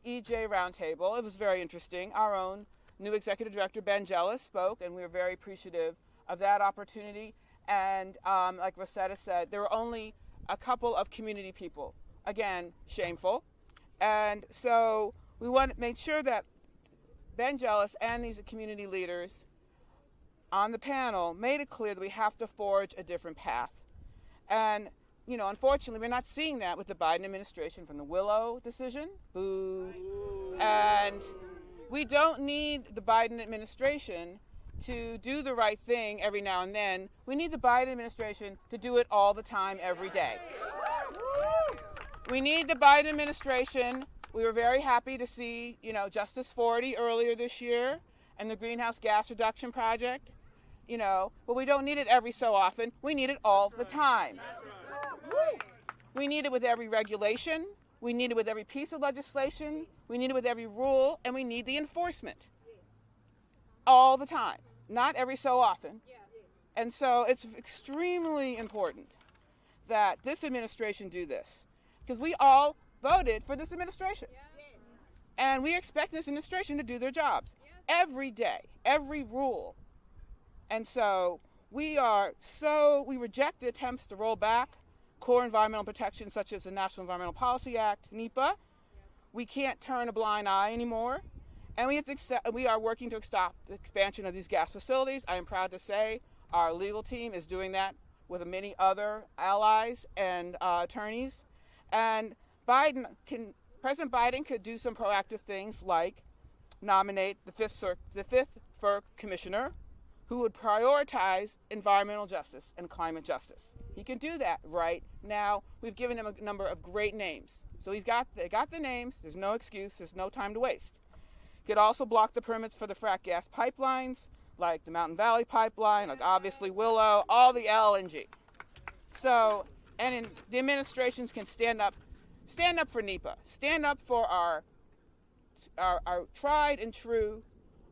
EJ Roundtable. It was very interesting. Our own new Executive Director, Ben Jealous, spoke, and we were very appreciative of that opportunity. And like Rosetta said, there were only a couple of community people. Again, shameful. And so we want to make sure that Ben Jealous and these community leaders on the panel made it clear that we have to forge a different path. And, you know, unfortunately, we're not seeing that with the Biden administration from the Willow decision. Boo. And we don't need the Biden administration to do the right thing every now and then. We need the Biden administration to do it all the time, every day. We need the Biden administration. We were very happy to see, Justice 40 earlier this year and the Greenhouse Gas Reduction Project, but we don't need it every so often. We need it all the time. We need it with every regulation. We need it with every piece of legislation. We need it with every rule, and we need the enforcement all the time, not every so often. And so it's extremely important that this administration do this, because we all voted for this administration. And we expect this administration to do their jobs every day, every rule. And so we reject the attempts to roll back core environmental protections such as the National Environmental Policy Act, NEPA. We can't turn a blind eye anymore. And we are working to stop the expansion of these gas facilities. I am proud to say our legal team is doing that with many other allies and attorneys. And President Biden could do some proactive things like nominate the fifth FERC commissioner who would prioritize environmental justice and climate justice. He can do that right now. We've given him a number of great names. So they got the names. There's no excuse. There's no time to waste. He could also block the permits for the frack gas pipelines, like the Mountain Valley Pipeline, like obviously Willow, all the LNG. So, and the administrations can stand up for NEPA, stand up for our tried and true,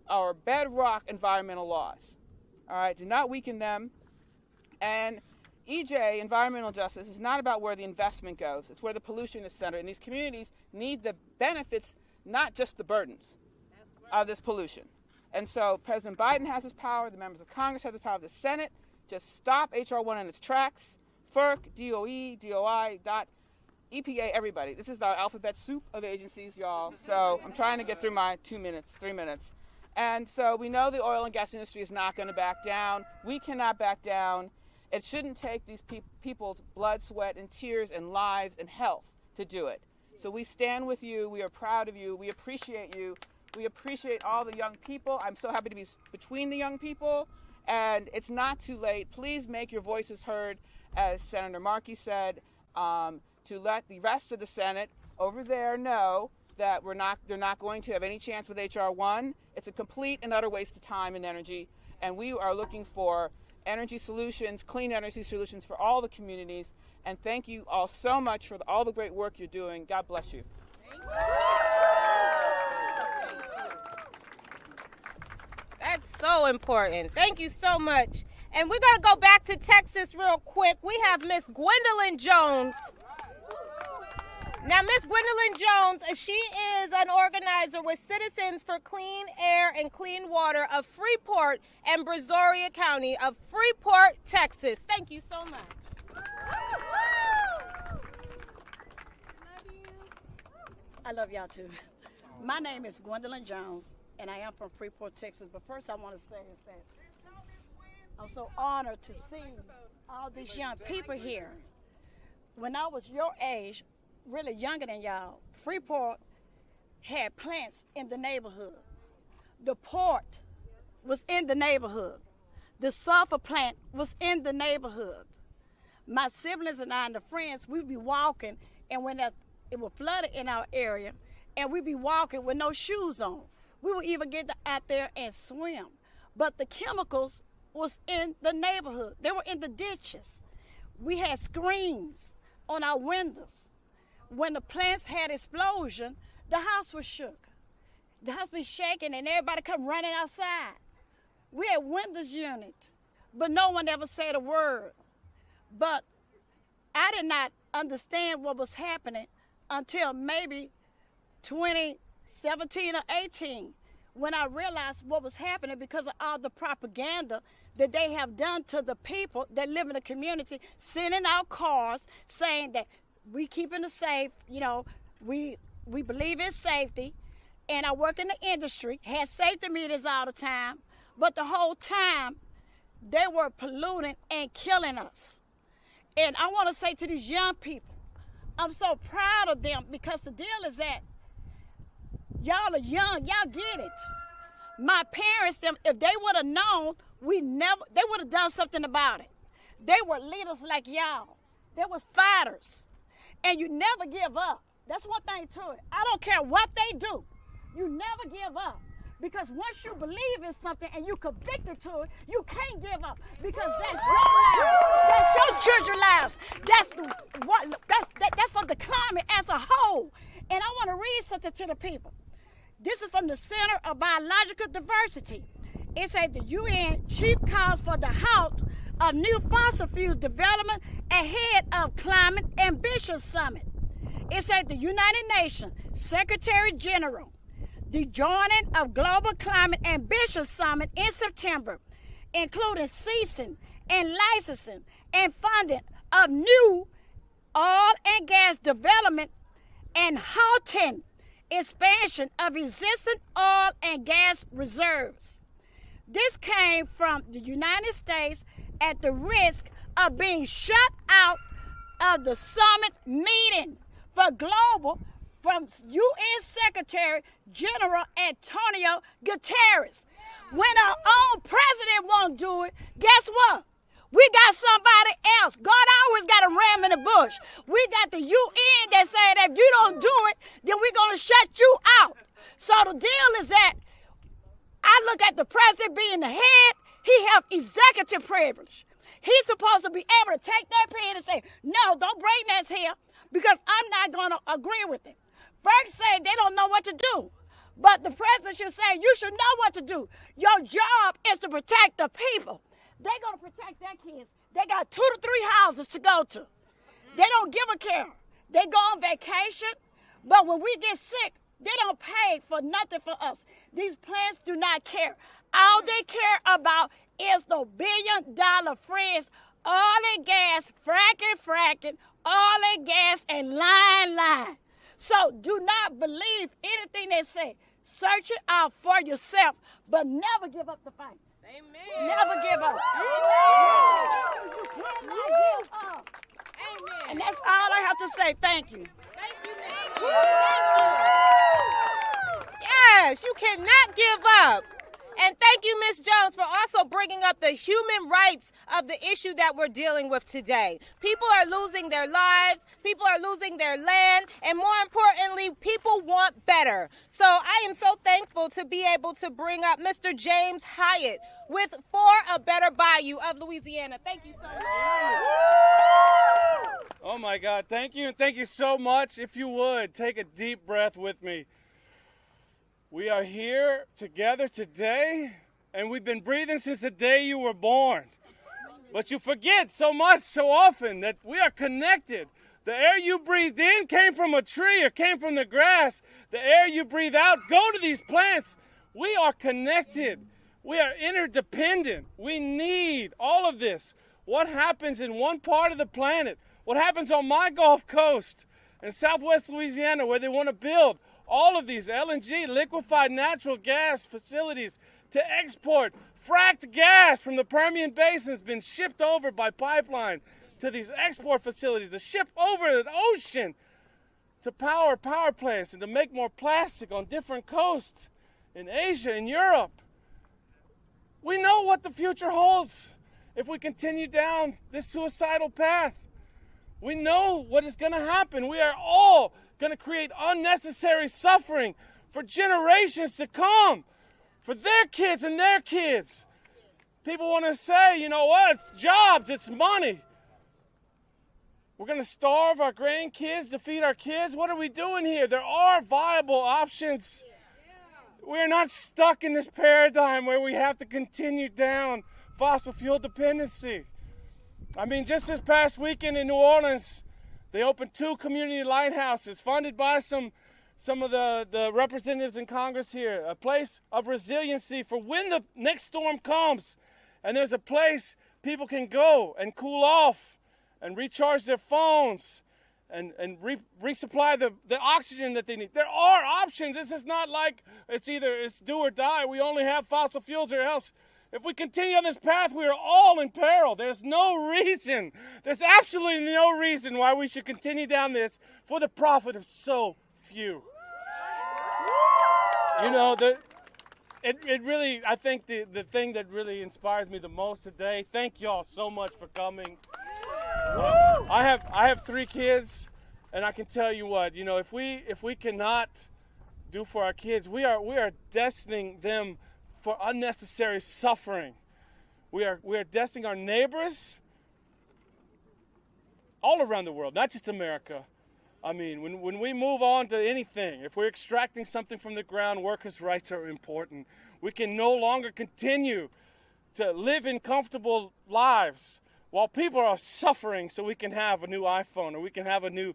our bedrock environmental laws. All right, do not weaken them. And EJ, environmental justice, is not about where the investment goes. It's where the pollution is centered. And these communities need the benefits, not just the burdens of this pollution. And so President Biden has his power. The members of Congress have the power of the Senate. Just stop H.R. 1 in its tracks. FERC, DOE, DOI, EPA, everybody. This is our alphabet soup of agencies, y'all. So I'm trying to get through my 3 minutes. And so we know the oil and gas industry is not going to back down. We cannot back down. It shouldn't take these people's blood, sweat, and tears and lives and health to do it. So we stand with you. We are proud of you. We appreciate you. We appreciate all the young people. I'm so happy to be between the young people. And it's not too late. Please make your voices heard, as Senator Markey said, to let the rest of the Senate over there know that they're not going to have any chance with H.R. 1. It's a complete and utter waste of time and energy. And we are looking for energy solutions, clean energy solutions for all the communities. And thank you all so much for all the great work you're doing. God bless you. That's so important. Thank you so much. And we're going to go back to Texas real quick. We have Miss Gwendolyn Jones. Now, Miss Gwendolyn Jones, she is an organizer with Citizens for Clean Air and Clean Water of Freeport and Brazoria County of Freeport, Texas. Thank you so much. I love y'all too. My name is Gwendolyn Jones, and I am from Freeport, Texas. But first I want to say is that I'm so honored to see all these young people here. When I was your age, really younger than y'all, Freeport had plants in the neighborhood. The port was in the neighborhood. The sulfur plant was in the neighborhood. My siblings and I and the friends, we'd be walking, and when it was flooded in our area, and we'd be walking with no shoes on. We would even get out there and swim. But the chemicals was in the neighborhood. They were in the ditches. We had screens on our windows. When the plants had explosion, the house was shook. The house was shaking and everybody come running outside. We had windows unit, but no one ever said a word. But I did not understand what was happening until maybe 2017 or 18, when I realized what was happening because of all the propaganda that they have done to the people that live in the community, sending out cars saying that we keeping it safe, we believe in safety, and I work in the industry, had safety meetings all the time, but the whole time they were polluting and killing us. And I want to say to these young people, I'm so proud of them, because the deal is that y'all are young, y'all get it. My parents, if they would have known, they would have done something about it. They were leaders like y'all. They was fighters. And you never give up. That's one thing to it. I don't care what they do. You never give up. Because once you believe in something and you convicted to it, you can't give up. Because that's your lives. That's your children's lives. to read something to the people. This is from the Center of Biological Diversity. It says the UN chief calls for the halt of new fossil fuels development ahead of Climate Ambition Summit. It says the United Nations Secretary General, the joining of Global Climate Ambition Summit in September, including ceasing and licensing and funding of new oil and gas development and halting expansion of existing oil and gas reserves. This came from the United States at the risk of being shut out of the summit meeting for global from UN Secretary General Antonio Guterres. When our own president won't do it, guess what? We got somebody else. God always got a ram in the bush. We got the UN that say that if you don't do it, then we're going to shut you out. So the deal is that I look at the president being the head. He have executive privilege. He's supposed to be able to take that pen and say, no, don't bring this here because I'm not going to agree with it. First say they don't know what to do. But the president should say, you should know what to do. Your job is to protect the people. They're going to protect their kids. They got 2 to 3 houses to go to. They don't give a care. They go on vacation, but when we get sick, they don't pay for nothing for us. These plants do not care. All they care about is the billion-dollar friends, oil and gas, fracking, oil and gas, and line. So do not believe anything they say. Search it out for yourself, but never give up the fight. Amen. Never give up. Amen. You cannot give up. Amen. And that's all I have to say. Thank you. Thank you, man. Yes, you cannot give up. And thank you, Ms. Jones, for also bringing up the human rights of the issue that we're dealing with today. People are losing their lives. People are losing their land. And more importantly, people want better. So I am so thankful to be able to bring up Mr. James Hyatt with For a Better Bayou of Louisiana. Thank you so much. Oh, my God. Thank you. And thank you so much. If you would, take a deep breath with me. We are here together today, and we've been breathing since the day you were born. But you forget so much, so often, that we are connected. The air you breathed in came from a tree or came from the grass. The air you breathe out, go to these plants. We are connected. We are interdependent. We need all of this. What happens in one part of the planet, what happens on my Gulf Coast in southwest Louisiana where they want to build all of these LNG, liquefied natural gas facilities to export fracked gas from the Permian Basin has been shipped over by pipeline to these export facilities, to ship over the ocean to power plants and to make more plastic on different coasts in Asia and Europe. We know what the future holds if we continue down this suicidal path. We know what is going to happen. We are all going to create unnecessary suffering for generations to come, for their kids and their kids. People want to say, you know what, it's jobs, it's money. We're going to starve our grandkids to feed our kids? What are we doing here? There are viable options. We're not stuck in this paradigm where we have to continue down fossil fuel dependency. I mean, just this past weekend in New Orleans, they opened 2 community lighthouses funded by some of the representatives in Congress here, a place of resiliency for when the next storm comes. And there's a place people can go and cool off and recharge their phones and resupply the oxygen that they need. There are options. This is not like it's do or die. We only have fossil fuels or else. If we continue on this path, we are all in peril. There's no reason, there's absolutely no reason why we should continue down this for the profit of so few. You know, it really, I think the thing that really inspires me the most today, thank y'all so much for coming. I have 3 kids, and I can tell you what, you know, if we cannot do for our kids, we are destining them for unnecessary suffering. We are destining our neighbors all around the world, not just America, I mean, when we move on to anything, if we're extracting something from the ground, workers' rights are important. We can no longer continue to live in comfortable lives while people are suffering so we can have a new iPhone or we can have a new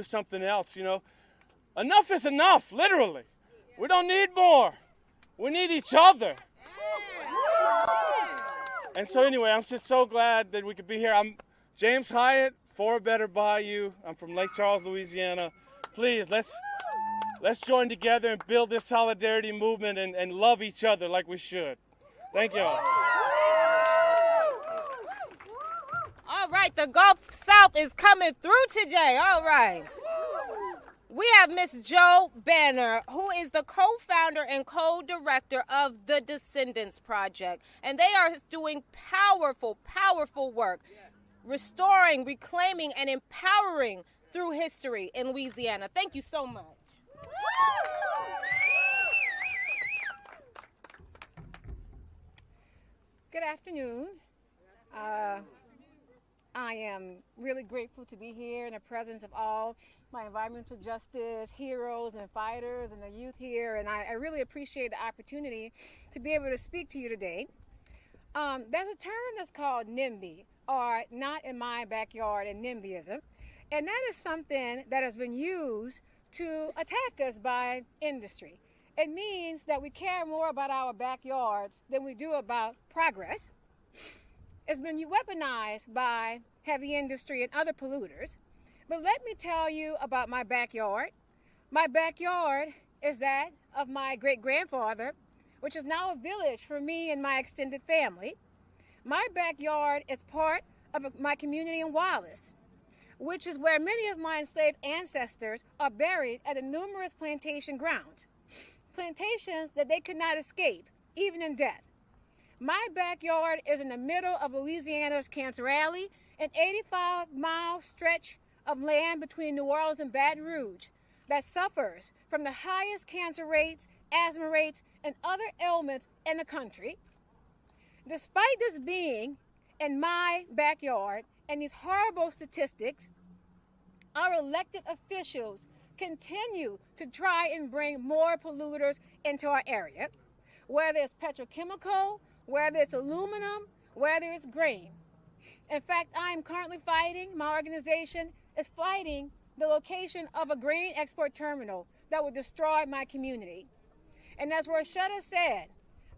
something else, you know. Enough is enough, literally. We don't need more. We need each other. And so anyway, I'm just so glad that we could be here. I'm James Hyatt, For a Better Bayou. I'm from Lake Charles, Louisiana. Please, let's join together and build this solidarity movement and love each other like we should. Thank you all. All right, the Gulf South is coming through today. All right. We have Miss Jo Banner, who is the co-founder and co-director of the Descendants Project. And they are doing powerful, powerful work, restoring, reclaiming, and empowering through history in Louisiana. Thank you so much. Good afternoon. I am really grateful to be here in the presence of all my environmental justice heroes and fighters and the youth here, and I really appreciate the opportunity to be able to speak to you today. There's a term that's called NIMBY, or not in my backyard, and NIMBYism, and that is something that has been used to attack us by industry. It means that we care more about our backyards than we do about progress. It's been weaponized by heavy industry and other polluters. But let me tell you about my backyard. My backyard is that of my great-grandfather, which is now a village for me and my extended family. My backyard is part of my community in Wallace, which is where many of my enslaved ancestors are buried at the numerous plantation grounds. Plantations that they could not escape, even in death. My backyard is in the middle of Louisiana's Cancer Alley, an 85-mile stretch of land between New Orleans and Baton Rouge that suffers from the highest cancer rates, asthma rates, and other ailments in the country. Despite this being in my backyard and these horrible statistics, our elected officials continue to try and bring more polluters into our area, whether it's petrochemical, whether it's aluminum, whether it's grain. In fact, I am currently fighting, my organization is fighting the location of a grain export terminal that would destroy my community. And as Roshetta said,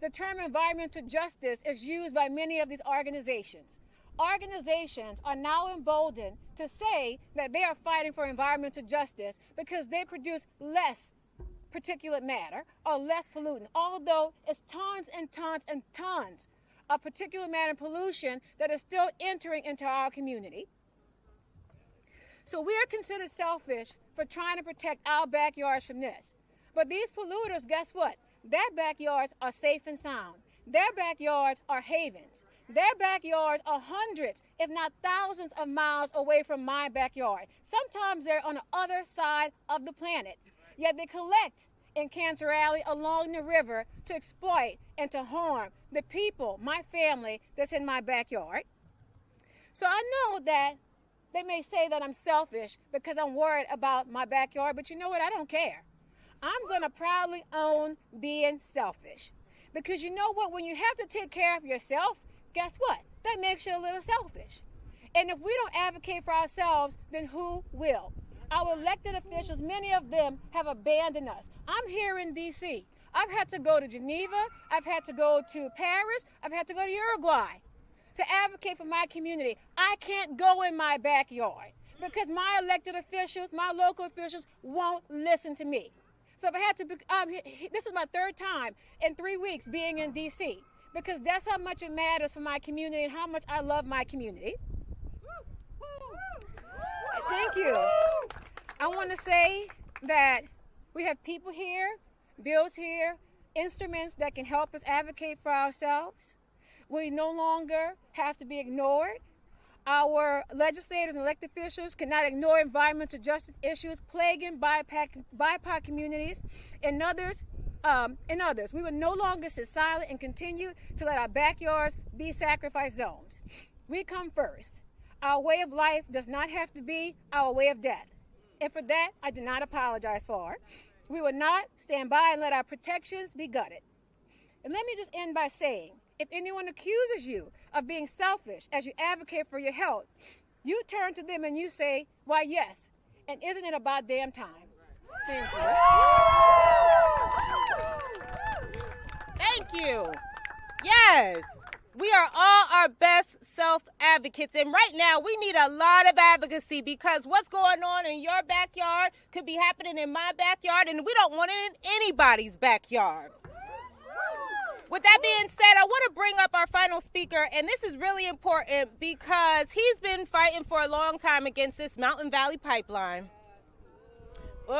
the term environmental justice is used by many of these organizations. Organizations are now emboldened to say that they are fighting for environmental justice because they produce less particulate matter or less pollutant, although it's tons and tons and tons of particulate matter and pollution that is still entering into our community. So we are considered selfish for trying to protect our backyards from this. But these polluters, guess what? Their backyards are safe and sound. Their backyards are havens. Their backyards are hundreds, if not thousands of miles away from my backyard. Sometimes they're on the other side of the planet. Yet they collect in Cancer Alley along the river to exploit and to harm the people, my family, that's in my backyard. So I know that they may say that I'm selfish because I'm worried about my backyard, but you know what? I don't care. I'm going to proudly own being selfish. Because you know what? When you have to take care of yourself, guess what? That makes you a little selfish. And if we don't advocate for ourselves, then who will? Our elected officials, many of them have abandoned us. I'm here in D.C. I've had to go to Geneva. I've had to go to Paris. I've had to go to Uruguay to advocate for my community. I can't go in my backyard because my elected officials, my local officials won't listen to me. So if I had to, this is my third time in 3 weeks being in D.C. because that's how much it matters for my community and how much I love my community. Thank you. I want to say that we have people here, bills here, instruments that can help us advocate for ourselves. We no longer have to be ignored. Our legislators and elected officials cannot ignore environmental justice issues plaguing BIPOC communities and others. We will no longer sit silent and continue to let our backyards be sacrifice zones. We come first. Our way of life does not have to be our way of death. And for that, I do not apologize for. We will not stand by and let our protections be gutted. And let me just end by saying, if anyone accuses you of being selfish as you advocate for your health, you turn to them and you say, why, yes, and isn't it about damn time? Thank you. Thank you. Yes, we are all our best self-advocates, and right now we need a lot of advocacy because what's going on in your backyard could be happening in my backyard, and we don't want it in anybody's backyard. With that being said, I want to bring up our final speaker, and this is really important because he's been fighting for a long time against this Mountain Valley pipeline. Oh!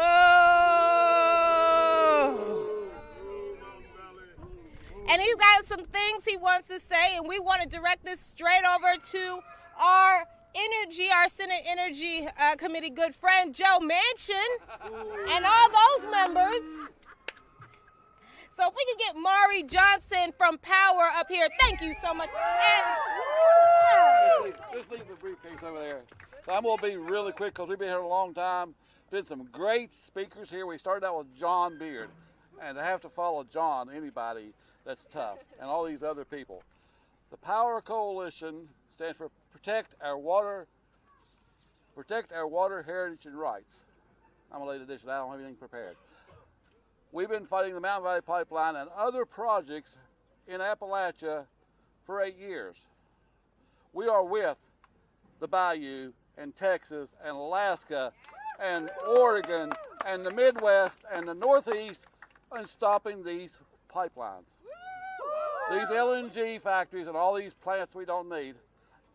And he's got some things he wants to say, and we want to direct this straight over to our Senate Energy Committee good friend, Joe Manchin, and all those members. So if we could get Maury Johnson from Power up here. Thank you so much. Just leave the briefcase over there. So I'm going to be really quick because we've been here a long time. Been some great speakers here. We started out with John Beard. And to have to follow John, anybody, that's tough. And all these other people. The Power Coalition stands for Protect Our Water Heritage and Rights. I'm going to lay the dish. I don't have anything prepared. We've been fighting the Mountain Valley Pipeline and other projects in Appalachia for 8 years. We are with the Bayou and Texas and Alaska and Oregon and the Midwest and the Northeast in stopping these pipelines. These LNG factories and all these plants we don't need.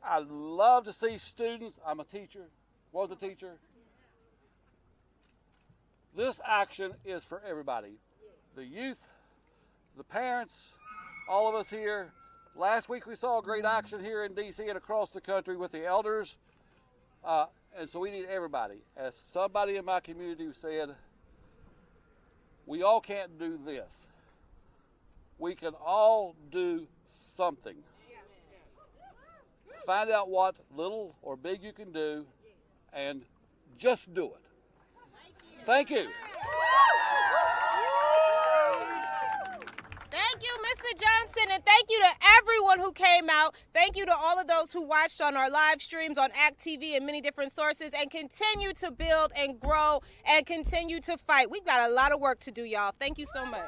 I'd love to see students. I'm a teacher, was a teacher. This action is for everybody. The youth, the parents, all of us here. Last week we saw a great action here in D.C. and across the country with the elders. And so we need everybody. As somebody in my community said, we all can't do this. We can all do something. Find out what little or big you can do and just do it. Thank you. Thank you, Mr. Johnson, and thank you to everyone who came out. Thank you to all of those who watched on our live streams on act.tv and many different sources, and continue to build and grow and continue to fight. We've got a lot of work to do, y'all. Thank you so much.